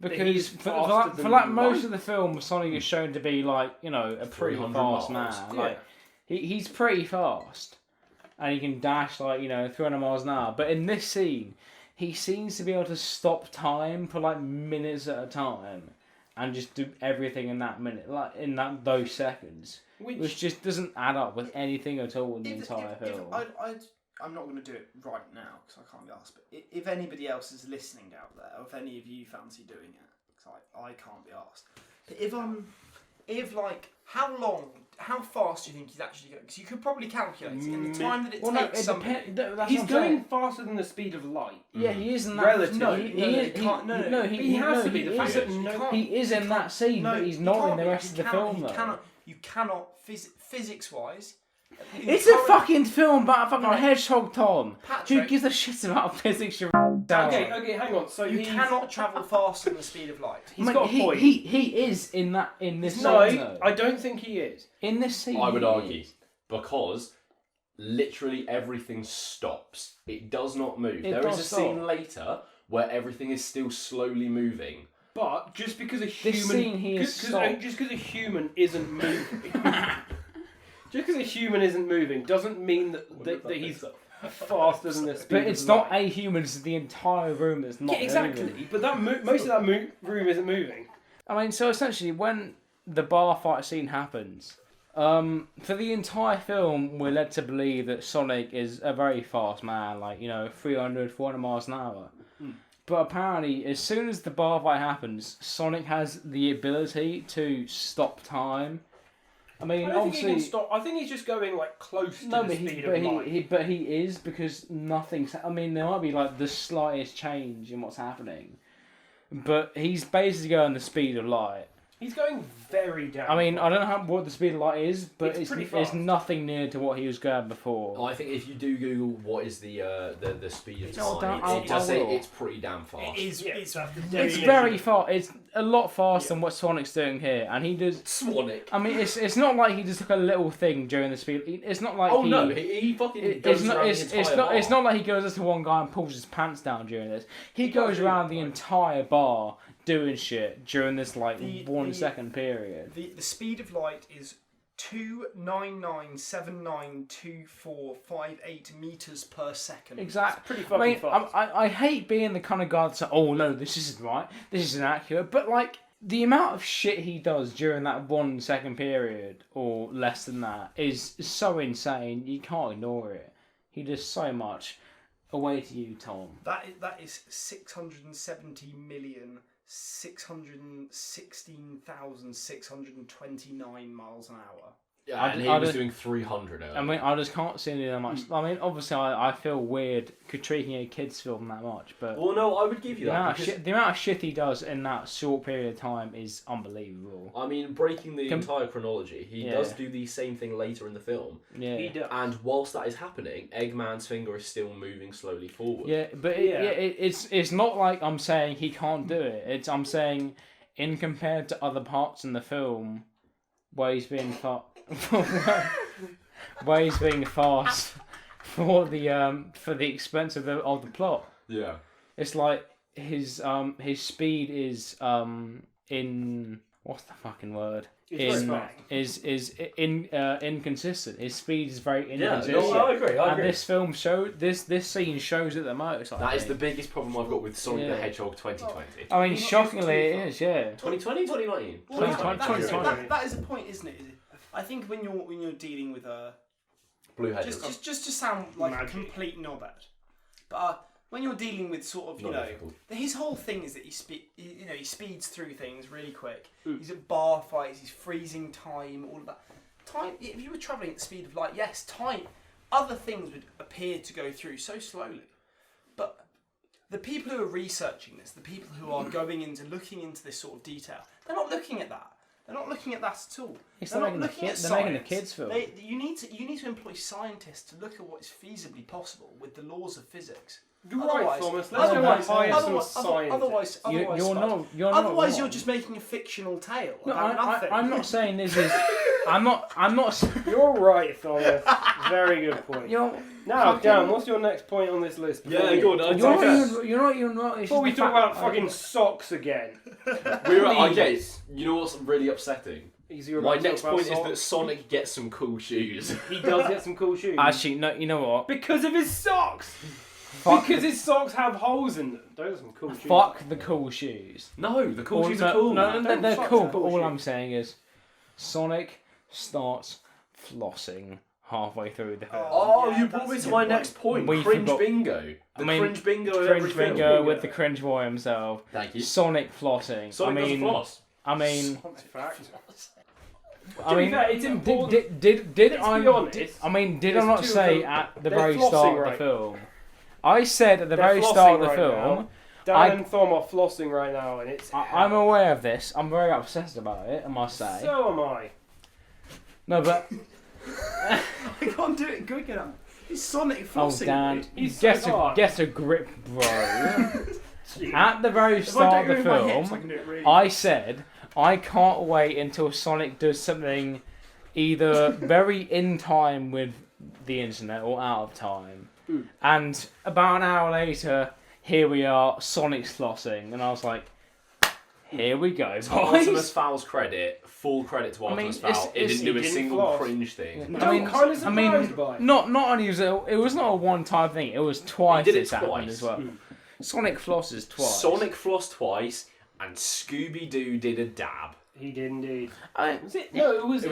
he's because for faster like than most light. of the film, Sonic is shown to be like a pretty 300 fast miles. man. Yeah. Like he's pretty fast, and he can dash 300 miles an hour. But in this scene, he seems to be able to stop time for minutes at a time, and just do everything in that minute, those seconds. Which just doesn't add up with anything at all in the entire film. I'm not going to do it right now because I can't be asked. But if anybody else is listening out there, or if any of you fancy doing it, because I can't be asked. But how fast do you think he's actually going? Because you could probably calculate it in the time that it takes somebody. He's going faster than the speed of light. Yeah, he is in that. Relatively. No, He has to be. The fact that he is in that scene, but he's not in the rest of the film. You cannot physics-wise. It's a fucking film about a fucking hedgehog, Tom. Patrick. Who gives a shit about physics? Okay, hang on. So You cannot travel faster than the speed of light. He's got a point. He is in this scene. No, I don't think he is. In this scene, I would he argue is. because literally everything stops. It does not move. It There is does a stop. scene later where everything is still slowly moving. But just because a This human, scene he is stopped. just because a human isn't moving, just because a human isn't moving doesn't mean that he's faster than the speed. But it's of not light. a human; it's the entire room that's not. Yeah, exactly. moving. But that most of that room isn't moving. I mean, so essentially, when the bar fight scene happens, for the entire film, we're led to believe that Sonic is a very fast man, 300, 400 miles an hour. But apparently, as soon as the bar fight happens, Sonic has the ability to stop time I mean, I don't think obviously, he can stop. I think he's just going like close to the speed of light. But he is, because nothing's. I mean, there might be like the slightest change in what's happening, but he's basically going the speed of light. He's going very down. I mean, I don't know what the speed of light is, but It's pretty it's fast. nothing near to what he was going before. I think if you do Google what is the speed of I'll light, it does say will. it's pretty damn fast. It is. Yeah, It's that's the It's definition. very fast. It's a lot faster than what Sonic's doing here, and he does. Sonic. I mean, it's not like he just took a little thing during the speed. It's not like Oh no, he fucking goes around the entire bar. It's not like he goes up to one guy and pulls his pants down during this. He goes around the entire bar doing shit during this like 1 second period. The speed of light is 299792458 meters per second. Exactly. Pretty I fucking mean, fast. I hate being the kind of guy that's like, oh no, this isn't right, this isn't accurate. But like the amount of shit he does during that 1 second period or less than that is so insane. You can't ignore it. He does so much. Away to you, Tom. That is 670,616,629 miles an hour. Yeah, and he I was just- doing 300 hours. I mean, I just can't see that much. I mean, obviously, I feel weird critiquing a kids' film that much, but Well, no, I would give you the that. amount, Because, the amount of shit he does in that short period of time is unbelievable. I mean, breaking the entire chronology, he Yeah. does do the same thing later in the film. Yeah. He does. And whilst that is happening, Eggman's finger is still moving slowly forward. Yeah, but it's not like I'm saying he can't do it. I'm saying, in compared to other parts in the film, where he's being where he's being fast for the expense of the plot. Yeah. It's like his speed is in what's the fucking word? Inconsistent. His speed is very inconsistent. Yeah, no, I agree. And this film this scene shows it the most. That is the biggest problem I've got with Sonic the Hedgehog 2020. I mean, shockingly, it is. Yeah. 2020, 2019. Well, 2020. that is the point, isn't it? I think when you're dealing with Blue Hedgehog. just to sound like Magic. a complete knobhead, but when you're dealing with sort of Not difficult. his whole thing is that he speeds through things really quick. He's at bar fights. He's freezing time. All of that time. If you were travelling at the speed of light, yes, time. Other things would appear to go through so slowly, but the people who are researching this, the people who are looking into this sort of detail, they're not looking at that. They're not looking at that at all. They're making the kids film. You need to employ scientists to look at what is feasibly possible with the laws of physics. You're Otherwise- right, Thomas. Let's go and hire some scientists. Otherwise, you're just making a fictional tale about nothing. I'm not saying this is. I'm not. You're right, Thomas. Very good point. Now, Dan, what's your next point on this list? Yeah, go on. You're not even right. Before we talk about fucking socks again. Okay, you know what's really upsetting? My next point is that Sonic gets some cool shoes. He does get some cool shoes. Actually, no. You know what? Because of his socks. Because his socks have holes in them. Those are some cool shoes. Fuck the cool shoes. No, the cool shoes are cool. No, they're fuck cool. the cool All shoes. I'm saying is, Sonic starts flossing halfway through the film. Oh, Yeah, you brought me that's to a my good next point. We Cringe forgot- bingo. The cringe bingo of every Cringe film. bingo with the cringe boy himself. Thank you. Sonic flossing. Sonic does floss. I mean, Fact. I mean, it's important. Did Let's I? be honest. Did I There's not two of say them. at the They're very flossing start of right the film? I said at the very flossing start of the right film. now. Dan and Thom are flossing right now, and it's. I'm aware of this. I'm very obsessed about it. I must say. So am I. No, but I can't do it quick enough. It's Sonic flossing. oh, Dan, He's get so hard. a grip, bro. At the very start of the film, I said I can't wait until Sonic does something either very in time with the internet or out of time. And about an hour later, here we are, Sonic's flossing, and I was like, here we go, To boys. Artemis Foul's credit, full credit to Artemis Fowl. It didn't do a didn't single floss. cringe thing. I'm kind of surprised by it. not only was it was not a one-time thing. It was twice. He did it it's happened twice. as well. Sonic flosses twice. Sonic flossed twice, and Scooby Doo did a dab. He did indeed. Was it? No, it was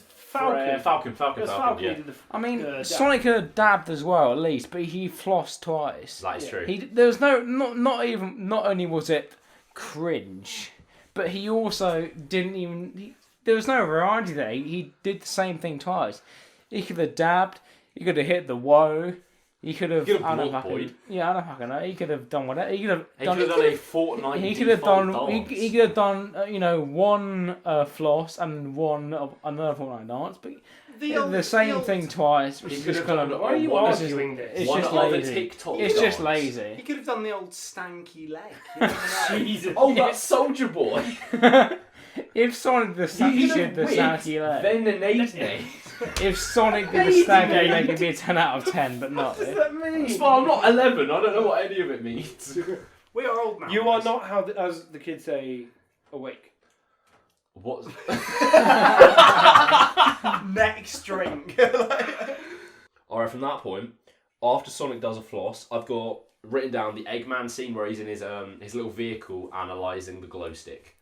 Falcon. Falcon, It was Falcon yeah. who did the. I mean, dab. Sonic could have dabbed as well, at least, but he flossed twice. That is true. There was not only was it cringe, but he also didn't even. there was no variety there. He did the same thing twice. He could have dabbed. He could have hit the woe. He could have. I don't fucking know. He could have done whatever. He could have done a Fortnite. He could have done. He could have done. One floss and another Fortnite dance, but the same thing twice. Which is just kind of. Why are you arguing this? It's just lazy. It's just lazy. He could have done the old stanky leg. Jesus. Oh, that Soldier Boy. If Sonic the stanky leg, then the name. If Sonic did the stanky leg, it'd be a 10 out of 10, but not. What does that mean? Well, I'm not 11. I don't know what any of it means. We are old now. You are not, as the kids say, awake. What's next drink? Alright, from that point, after Sonic does a floss, I've got written down the Eggman scene where he's in his little vehicle analysing the glow stick.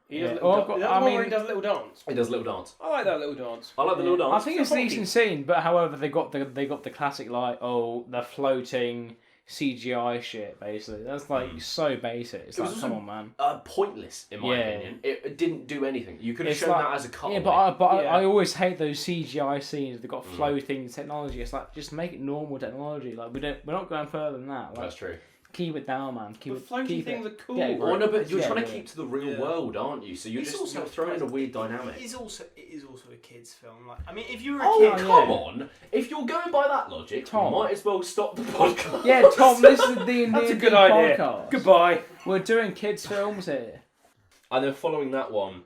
He does where he does a little dance. He does a little dance. I like that little dance. I like the little dance. I think it's a decent scene, but however, they got the classic the floating CGI shit. Basically, that's like so basic. It's like, come on, man. Pointless in my opinion. It didn't do anything. You could have shown that as a cut. Yeah, I always hate those CGI scenes. They've got floating technology. It's like, just make it normal technology. Like we're not going further than that. Like, that's true. Keep it down, man. Floaty things are cool. Yeah, but you're trying to keep to the real world, aren't you? So you're throwing in a weird dynamic. It is also a kids' film. Like, I mean, if you were a kid, come on! If you're going by that logic, Tom, you might as well stop the podcast. Yeah, Tom, this is the DNDND That's a good idea. podcast. Goodbye. We're doing kids' films here. And then following that one,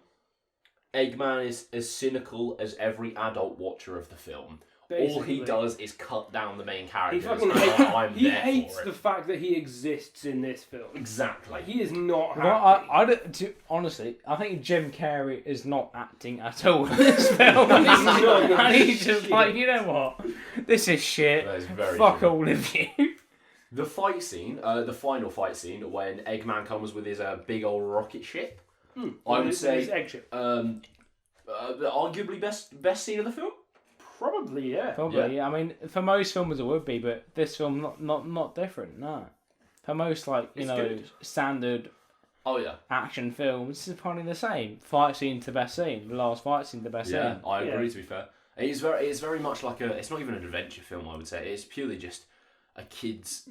Eggman is as cynical as every adult watcher of the film. Basically. All he does is cut down the main character. He hates the fact that he exists in this film. Exactly. Like, he is not happy. Honestly, I think Jim Carrey is not acting at all in this film. And he's just like, you know what? This is shit. That is very Fuck true. all of you. The fight scene, the final fight scene, when Eggman comes with his big old rocket ship, I would say, his egg ship. Arguably best scene of the film. Probably, yeah. Probably. Yeah. I mean, for most films it would be, but this film not different. No. For most standard. Oh yeah. Action films, this is probably the same. Fight scene's the best scene. The last fight scene, the best scene. Yeah, I agree. To be fair, it's very much like it's not even an adventure film. I would say it's purely just a kids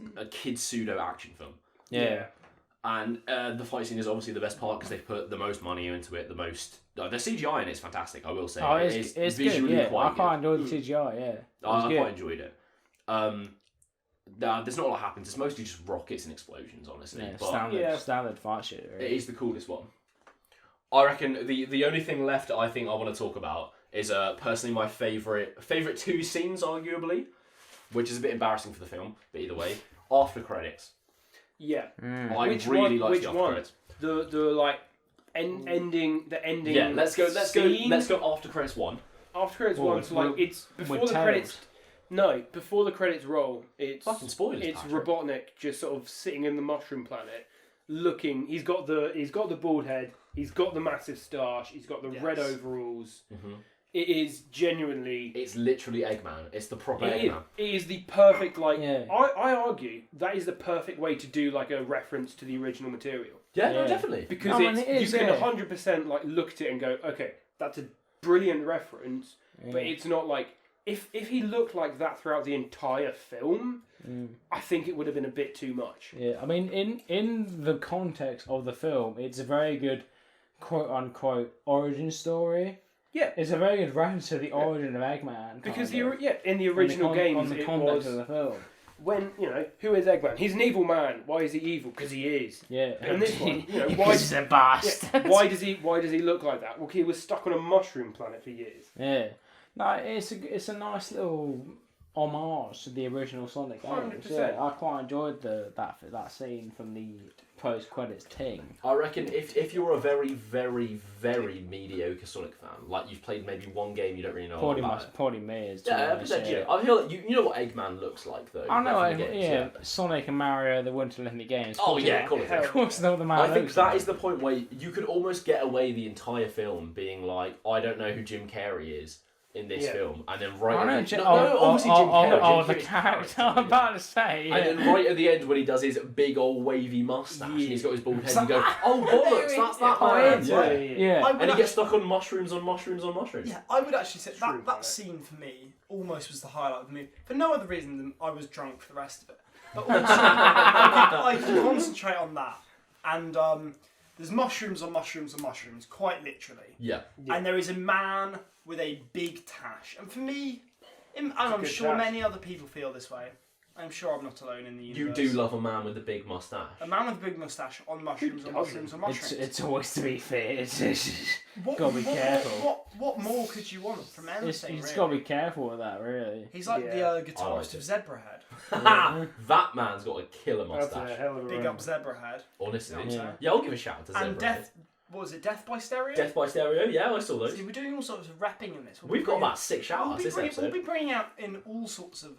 pseudo action film. Yeah. And the fight scene is obviously the best part because they've put the most money into it. The CGI in it's fantastic. I will say. Oh, it's visually good. Yeah, quite I quite enjoyed the CGI. Yeah, I quite enjoyed it. There's not a lot happens. It's mostly just rockets and explosions, honestly. Yeah, standard fight shit. Really. It is the coolest one. I reckon the only thing left I think I want to talk about is personally my favourite two scenes, arguably, which is a bit embarrassing for the film, but either way, after credits. Yeah. I really like the after credits. The ending. Yeah, let's go after credits 1. After credits 1, so it's before the credits. No, before the credits roll, it's fucking spoilers. It's Robotnik just sort of sitting in the mushroom planet, looking. He's got the bald head. He's got the massive stash. He's got the red overalls. Mm-hmm. It is genuinely. It's literally Eggman. It's the proper Eggman. It is the perfect I argue that is the perfect way to do like a reference to the original material. Yeah, no, definitely. Because you can 100% look at it and go, okay, that's a brilliant reference, but it's not like. If he looked like that throughout the entire film, I think it would have been a bit too much. Yeah, I mean, in the context of the film, it's a very good quote-unquote origin story. Yeah. It's a very good reference to the origin of Eggman. Because, in the original games, on the context of the film. When, who is Eggman? He's an evil man. Why is he evil? Because he is. Yeah. And this one, why he's a bastard. Yeah, why does he look like that? Well, he was stuck on a mushroom planet for years. Yeah. No, it's a nice little homage to the original Sonic games. Yeah, I quite enjoyed that scene from the post credits thing. I reckon if you're a very, very, very mediocre Sonic fan, like you've played maybe one game, you don't really know probably me is. Yeah, I feel like you know what Eggman looks like though. I know, Sonic and Mario, the Winter Olympic Games. Oh yeah, of course, know the man. I think that is the point where you could almost get away the entire film being like, I don't know who Jim Carrey is. in this Yeah. film, and then I know, obviously Jim Carrey. the character. I'm about to say. Yeah. And then right at the end, when he does his big old wavy mustache, and he's got his bald head, and you go, "Oh bollocks, that's that man!" Yeah. And he gets stuck on mushrooms on mushrooms on mushrooms. Yeah, I would actually say True, that scene for me almost was the highlight of the movie. For no other reason than I was drunk for the rest of it. But also, I could concentrate on that. And there's mushrooms on mushrooms on mushrooms, quite literally. Yeah. And there is a man with a big tash. And for me, and I'm sure many other people feel this way. I'm sure I'm not alone in the universe. You do love a man with a big mustache. A man with a big moustache on mushrooms on mushrooms on mushrooms. It's always to be fair. What, gotta be careful. What more could you want from anything? He's really? got to be careful with that, really. He's like the guitarist of Zebrahead. That man's got a killer That's a mustache. hell of a Big run. up Zebrahead. Honestly. Yeah. Yeah, I'll give a shout out to Zebra. And what was it, Death by Stereo? Death by Stereo, yeah, I saw those. See, we're doing all sorts of repping in this. We've got about 6 shout outs this We'll episode. be bringing out in all sorts of,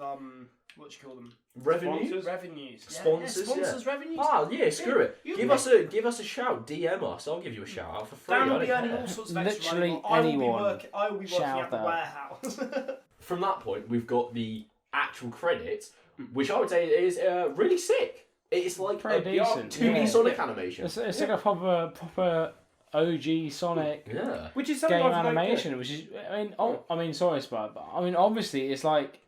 what do you call them? Revenue? Revenues. Sponsors, Yeah, sponsors, revenues. Ah, yeah, screw it. you Give us a shout. DM us. I'll give you a shout out for free. Dan will I be don't earning care. all sorts of extra Literally money. I will be anyone working shout at the out. warehouse. From that point, we've got the actual credits, which I would say is really sick. It's like Pretty a decent, 2D yeah. Sonic animation. It's like a proper OG Sonic Yeah. Which is something game I've animation, which is, I mean, sorry, Spud, but I mean, obviously, it's like.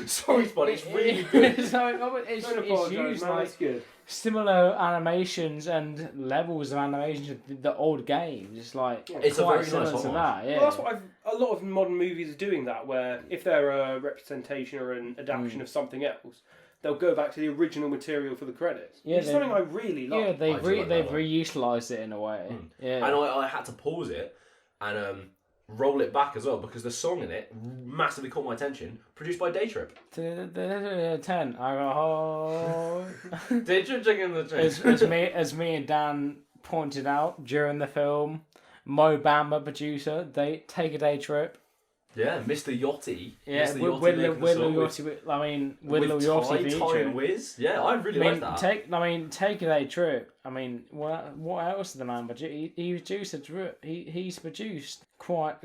Sorry, Spud, it's really good. it's Don't apologise, used man, like that's good. similar animations and levels of animations of the old games. It's like It's a quite very similar nice to homage. that. Yeah. Well, that's what a lot of modern movies are doing that, where if they're a representation or an adaptation of something else, they'll go back to the original material for the credits. Yeah, Which is something I really like. Yeah, they've I do like that they've one. reutilized it in a way. Yeah. And I had to pause it and roll it back as well because the song in it massively caught my attention. Produced by Daytrip. 10. I go. Daytrip in the As me and Dan pointed out during the film, Mo Bamba producer. They take a day trip. Yeah, Mr. Yachty. Yeah, Mr. with Yachty making a song Lil Yachty. I mean, with Lil Yachty Ty and featuring. Wiz. Yeah, I really like that. Take a day trip. I mean, what else did the man produce? He produced a trip. He's produced quite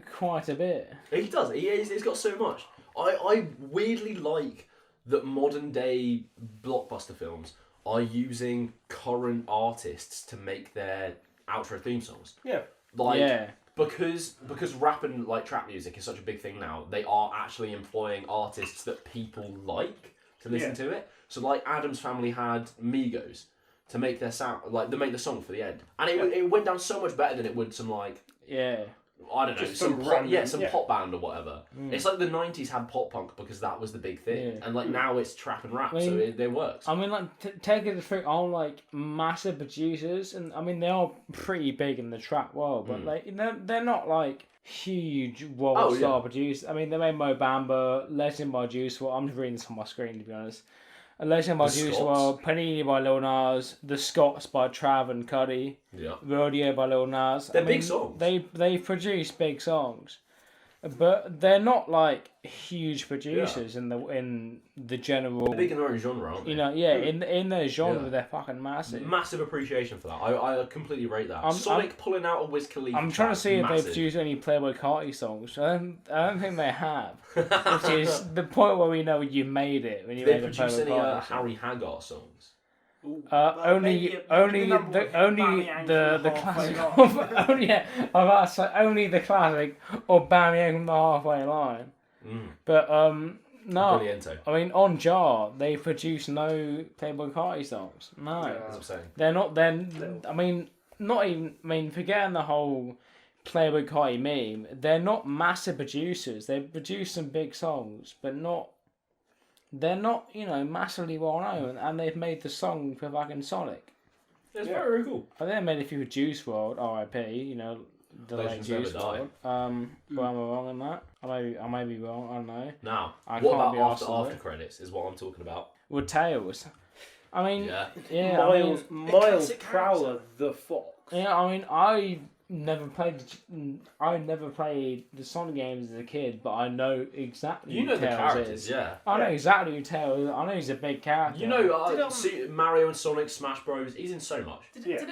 a bit. He does. He's got so much. I weirdly like that modern day blockbuster films are using current artists to make their outro theme songs. Yeah. Yeah. Because rap and like trap music is such a big thing now, they are actually employing artists that people like to listen to it. So like Adam's Family had Migos to make their sound, like they make the song for the end, and it went down so much better than it would some like I don't know, Just some some pop band or whatever. It's like the 90s had pop punk because that was the big thing, and like now it's trap and rap, so it works. I mean, like take it through all like massive producers, and I mean they are pretty big in the trap world, but like they're not like huge world star producers. I mean, they made Mo Bamba, Legend by Juice WRLD. I'm just reading this on my screen to be honest. A Legend by Juice WRLD, Panini by Lil Nas, The Scots by Trav and Cuddy, Rodeo by Lil Nas. They're big songs. They produce big songs, but they're not like huge producers in the general. They're big in their own genre, aren't they? You know, in their genre, they're fucking massive. Massive appreciation for that. I completely rate that. Sonic pulling out a Wiz Khalifa. I'm trying to see if massive. they produce any Playboy Carti songs. I don't think they have. Which is the point where we know you made it when you They made a produce Playboy any Carti. Harry Haggard songs. Only the classic only the classic or Bammy from the halfway line. But no, Brillianto. I mean on Jar they produce no Playboy Carti songs. No, That's what I'm saying. they're not. Then I mean, not even. I mean, forgetting the whole Playboy Carti meme, they're not massive producers. They produce some big songs, but not. They're not, massively well known, and they've made the song for fucking Sonic. It's very cool. I think they made a few for Juice WRLD, R.I.P. The late Legends never Juice die. WRLD. But am I wrong on that? I may be wrong. I don't know. Now, I what can't be about arsed after with it. credits is what I'm talking about. With Tails. I mean, Yeah. yeah. Miles classic Prowler, the Fox. I mean, I never played the Sonic games as a kid, but I know exactly. You know who the Tails characters, is. yeah. I know exactly who Tails. I know he's a big character. You know, Mario and Sonic, Smash Bros. He's in so much. Did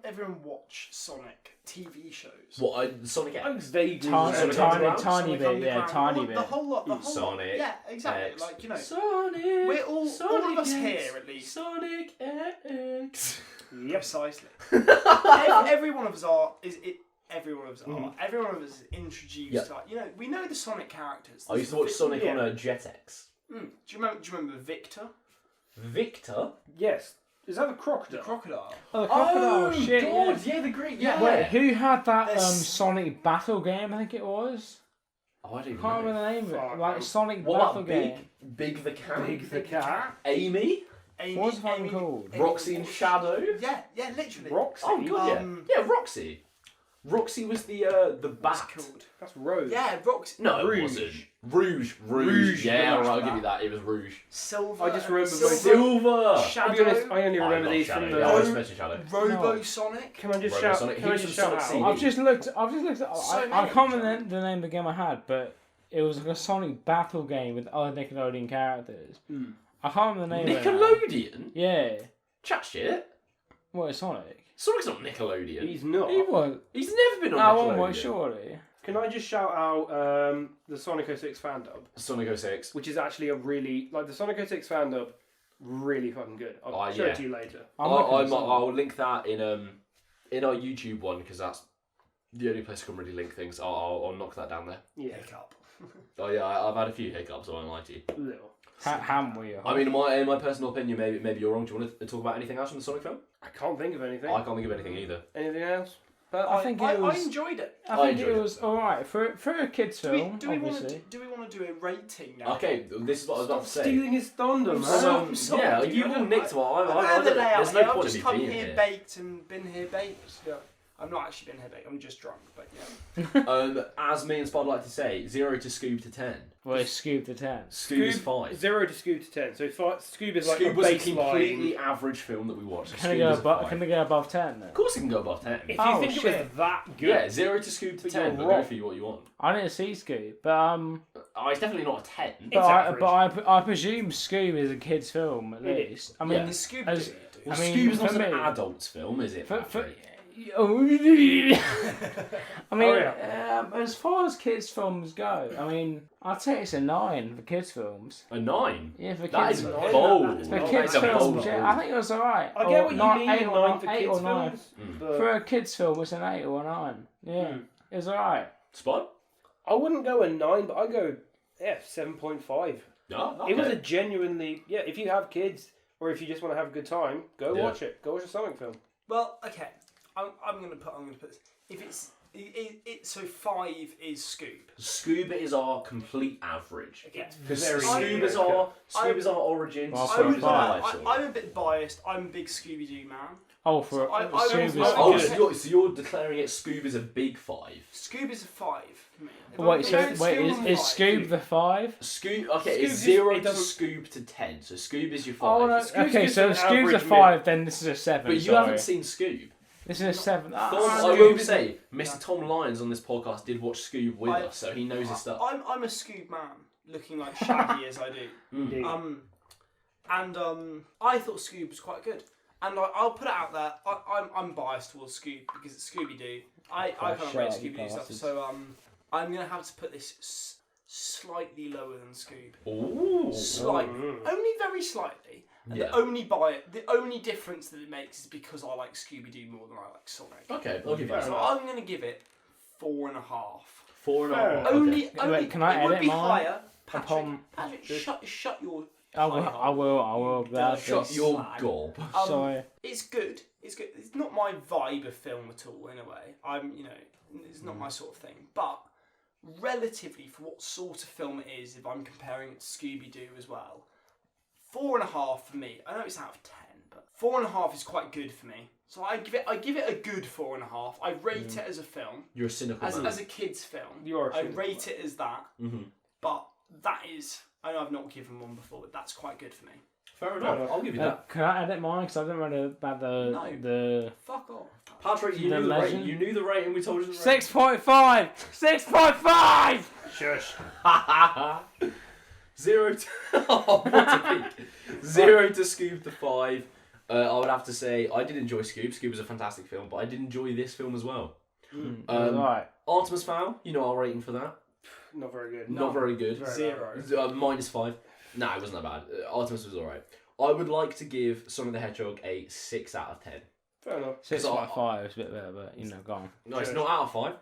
everyone watch Sonic TV shows? What? Sonic X? I was vaguely Tiny bit, yeah, tiny bit. The whole lot. Sonic. Yeah, exactly. X. Like, you know, Sonic. we're all of us X, here at least. Sonic X. Precisely. every one of us are. Every one of us is introduced. Yeah. Like, you know, we know the Sonic characters. I used to watch Sonic on a Jetix. Do you remember Victor? Victor? Yes. Is that the crocodile? The crocodile. Oh, the crocodile shit. God, Yeah. yeah, the great. Yeah. Wait, who had that There's- Sonic battle game? I think it was. Oh, I don't even Can't know. remember the name of it. Fuck, Like man. Sonic What battle about game. Big the Cat? Big the cat. Amy? What's the fucking called? Roxy and Shadow? Yeah, literally. Roxy. Oh, God, Um, yeah. Yeah, Roxy. Roxy was the What's bat. it called? That's Rose. Yeah, Roxy. No, Rouge. it wasn't. Rouge. Yeah, Rouge. right, I'll give you that. It was Rouge. Silver. I just remember Silver! I'll be honest, Shadow. I only I remember love these Shadow. from Yeah, I always the. mention Shadow. Robo Sonic. Can I just Robo shout? Sonic. Can He I was just from shout Sonic out? I've just looked. So I many can't of them. remember the name of the game I had, but it was like a Sonic battle game with other Nickelodeon characters. I can't remember the name. of it now. Nickelodeon? Yeah. Chat shit. What is Sonic? Sonic's not Nickelodeon. He's not. He was. He's never been on I Nickelodeon. won't surely. Can I just shout out the Sonic 06 fan dub, Sonic 06. which is actually a really the Sonic 06 fan dub, really fucking good. I'll show it to you later. I'll link that in our YouTube one because that's the only place I can really link things. I'll knock that down there. Yeah, Hiccup. Oh yeah, I've had a few hiccups. I won't lie to you. little. Haven't we? I mean, in my personal opinion, maybe you're wrong. Do you want to talk about anything else from the Sonic film? I can't think of anything. I can't think of anything either. Anything else? But I think I it was. enjoyed it. I think enjoyed it it. was alright for a kids film. Do we want obviously. to do a rating now? Okay, this is what I was about to say. stealing his thunder, man. I'm sorry, yeah, dude, you I all don't- nicked what I I the layout there's no here. I've point just in come me being here here. baked and been here baked. Yeah. I've not actually been here baked. I'm just drunk, but yeah. As me and Spud like to say, 0 to Scoob to 10. Well, it's Scoob the 10. Scoob is 5. 0 to Scoob to 10. So Scoob is like Scoob a was a baseline. completely average film that we watched. Can Scoob is a 5. they go above 10 then? Of course it can go above 10. If you Oh, think it shit. was that good, Yeah, 0 to Scoob to But 10, you're but go wrong. for what you want. I didn't see Scoob, but Oh, it's definitely not a 10. I presume Scoob is a kids' film at It least. I mean, Yeah. The Scooby as- Doo. Well, I mean, Scoob is not for an me- adult's film, is it? for, Patrick? I mean, Oh, as far as kids' films go, I mean, I'd say it's a 9 for kids' films. A 9? Yeah, for That kids' is films. bold. For That kids' is a bold films, yeah, I think it was alright. I get what you mean. 8 9 or for 8 kids or 9. films, Mm. but For a kids' film, it's an 8 or a 9. Yeah, it was alright. Spot? I wouldn't go a 9, but I'd go 7.5. No, It was a genuinely if you have kids or if you just want to have a good time, go Yeah. watch it. Go watch a Sonic film. Well, okay. I'm gonna put this. If it's so 5 is Scoob. Scoob is our complete average. Okay. Because Very Scoob good. is our origin. Well, Scoob is our life story. I'm a bit biased. I'm a big Scooby Doo man. Oh, for So I Scoob was- is Oh, fine. so you're declaring it Scoob is a big 5. Scoob is a 5 for me. If Wait, I'm so going wait, Scoob is on Scoob 5, the 5? Scoob, okay, it's Scoob 0 it to doesn't- Scoob to 10. So Scoob is your 5. Oh, no, Scoob's okay, just so an Scoob's a average 5, then this is a 7. But you sorry. haven't seen Scoob. This is a 7. I Scoob will is- say, Mr. Tom Lyons on this podcast did watch Scoob with us, so he knows his stuff. I'm a Scoob man, looking like shaggy as I do. Indeed. I thought Scoob was quite good, and I'll put it out there. I'm biased towards Scoob because it's Scooby Doo. I can't rate shut up, Scooby you Doo stuff, bastards. so I'm gonna have to put this slightly lower than Scoob. Ooh. Slightly, only very slightly. And Yeah. the only difference that it makes is because I like Scooby Doo more than I like Sonic. Okay, I'll give you So that. I'm gonna give it 4.5. 4.5. Only, Okay. only Wait, can I it would edit be mine higher. Patrick, upon- Patrick, shut your. I will. Glad Shut this. your slag. gob. Sorry. It's good. It's good. It's not my vibe of film at all. In a way, it's not my sort of thing. But relatively, for what sort of film it is, if I'm comparing it to Scooby Doo as well, 4.5 for me. I know it's out of 10, but 4.5 is quite good for me. So I give it a good 4.5. I rate it as a film, You're a cynical man. as a kids' film. You are a I cynical rate it as that. Mm-hmm. But that is, I know I've not given one before, but that's quite good for me. Fair enough. I'll give you that. Can I edit mine? Because I don't know about No. the. Fuck off. Patrick, you The knew the legend. rating. You knew the rating. We told you the rating. 6.5! 6.5! Shush. 0 to oh, what a peak. 0 to Scoob to 5. I would have to say I did enjoy Scoob. Scoob was a fantastic film, but I did enjoy this film as well. Right. Artemis Fowl, you know our rating for that. Not very good. Not very good. Zero. -5. Nah, it wasn't that bad. Artemis was alright. I would like to give Sonic the Hedgehog a 6 out of 10. Fair enough. 6.5 is a bit better, but go on. No, it's not out of 5.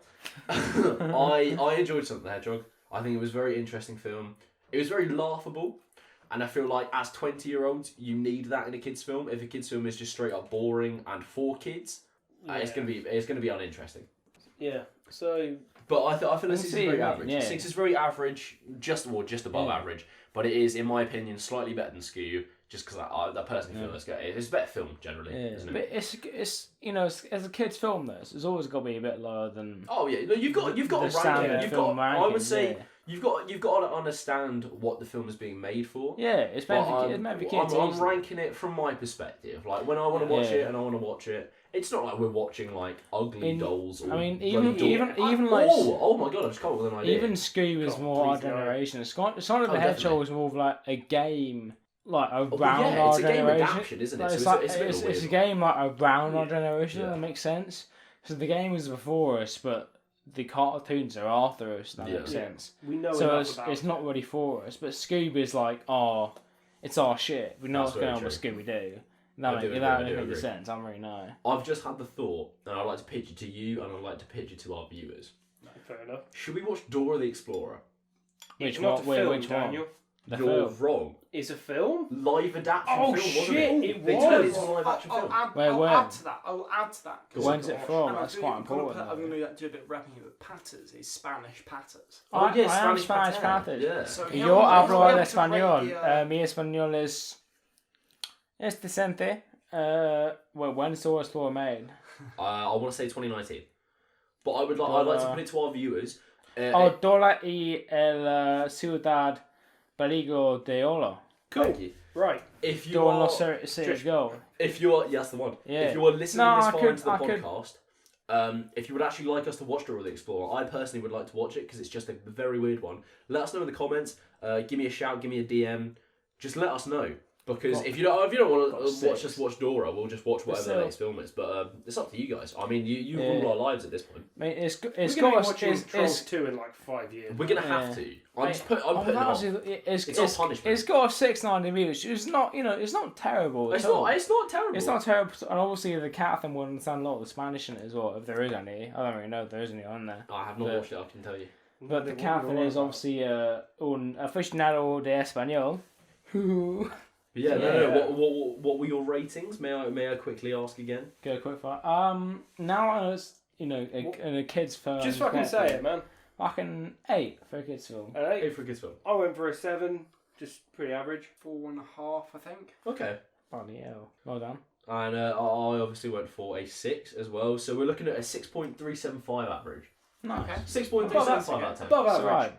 I enjoyed Sonic the Hedgehog. I think it was a very interesting film. It was very laughable. And I feel like as 20-year-olds, you need that in a kids' film. If a kids' film is just straight up boring and for kids, it's gonna be uninteresting. Yeah. So. But I feel like 6 is very yeah, average. yeah. 6 is very average, just above average. But it is, in my opinion, slightly better than Scoob. Just because I personally feel it's a better film generally, isn't it? But it's as a kids' film, there's always got to be a bit lower than. Oh yeah, no, you've got to rank it. You've got. I would say you've got to understand what the film is being made for. Yeah, it's meant for kids. I'm ranking it from my perspective. Like when I want to watch it and I want to watch it, it's not like we're watching like ugly dolls. Or even like. Oh my god! I just come up with an idea. Even Scoob is more our generation. Sonic the Hedgehog is more of like a game. Like around our it's a generation, game adaptation, isn't it? Like, So it's a game like around our generation. That makes sense. So the game is before us, but the cartoons are after us. That makes sense. We know. So it's not really for us. But Scoob is like, it's our shit. We know what's going on with Scooby Doo. That makes sense. I don't really know. I've just had the thought, and I'd like to pitch it to you, and I'd like to pitch it to our viewers. Fair enough. Should we watch Dora the Explorer? Which one? Which one? Daniel. You're wrong. It's a film? Live adaptation Oh, film, wasn't shit, it? it They was. turned it into a live action film. When? Add to that. I'll add to that. When's it from? That's quite important. I'm going to do a bit of rapping here with patters. It's Spanish patters. Oh, yeah, I am Spanish Spanish pattern. pattern. Yeah. So Yo hablo el able to rate español. Mi español es decente. When's Dora Explorer made? I want to say 2019. But I'd like to put it to our viewers. Dora y el ciudad peligro de oro. Cool. Thank you. Right. If you Dora are, Los Cities Go. if you are, that's the one. Yeah. If you are listening this far into the I could. podcast, if you would actually like us to watch Dora the Explorer, I personally would like to watch it because it's just a very weird one. Let us know in the comments. Give me a shout. Give me a DM. Just let us know. Because if you don't want to watch Dora, we'll just watch whatever the next film is. But it's up to you guys. I mean, you rule our lives at this point. I mean, it's We're going to be watching Trolls 2 in like 5 years. We're gonna have to. I'm putting it on. It's on punishment. It's got a 690 views. It's not, it's not terrible. It's not terrible. It's not terrible. And obviously the cat thing will understand a lot of the Spanish in it as well, if there is any. I don't really know if there is any on there. I have not watched it. I can tell you. But the cat thing is obviously un aficionado de español. Yeah, no. What were your ratings? May I quickly ask again? Go quick fire. Now it's in a kids film. Just fucking say it, man. Fucking 8 for a kids film. An 8? 8 for a kids film. I went for a 7. Just pretty average. 4.5, I think. Okay. Bloody hell. Well done. And I obviously went for a 6 as well. So we're looking at a 6.375 average. Nice. 6.375 out of 10. Above average. Right.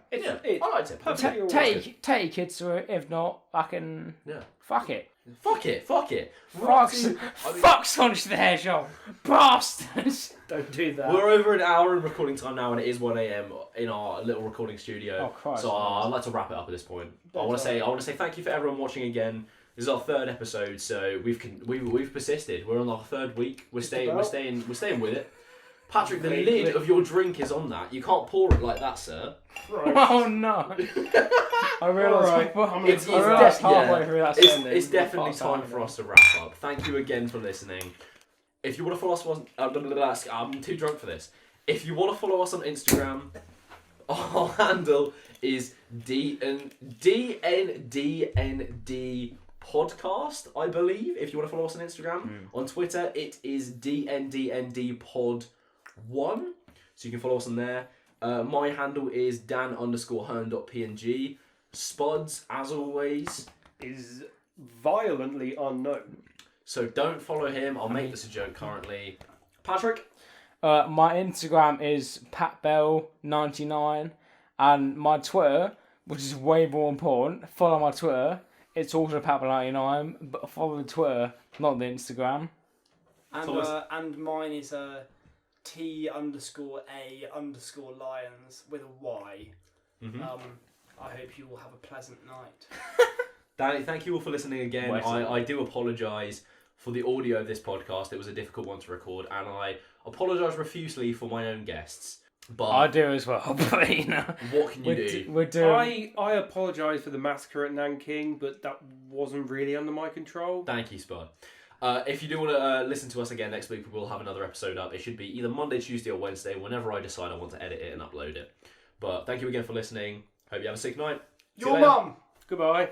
I liked it. Take your kids to it. If not, fucking fuck it. Fuck it. Fuck Sonic the Hedgehog. Bastards. Don't do that. We're over an hour in recording time now, and it is 1 a.m. in our little recording studio. Oh Christ! So I'd like to wrap it up at this point. I want to say thank you for everyone watching again. This is our 3rd episode, so we've persisted. We're on our 3rd week. We're staying with it. Patrick, the lid of your drink is on that. You can't pour it like that, sir. Right. Oh no! I realised halfway through that sentence. It's definitely time for us to wrap up. Thank you again for listening. If you want to follow us on... I'm too drunk for this. If you want to follow us on Instagram, our handle is DNDND podcast, I believe. If you want to follow us on Instagram. On Twitter, it is DNDND pod 1. So you can follow us on there. My handle is dan_hearn.png. Spuds, as always, is violently unknown. So don't follow him. I'll make this a joke currently. Patrick? My Instagram is patbell99, and my Twitter, which is way more important, follow my Twitter. It's also patbell99, but follow the Twitter, not the Instagram. And mine is T_A_Lions with a Y. Mm-hmm. I hope you all have a pleasant night. Danny, thank you all for listening again. Where's I do apologise for the audio of this podcast. It was a difficult one to record, and I apologise profusely for my own guests. But I do as well, but you know. What can you do? We're doing... I apologise for the massacre at Nanking, but that wasn't really under my control. Thank you, Spud. If you do want to listen to us again next week, we'll have another episode up. It should be either Monday, Tuesday, or Wednesday, whenever I decide I want to edit it and upload it. But thank you again for listening. Hope you have a sick night. Your mum! Goodbye.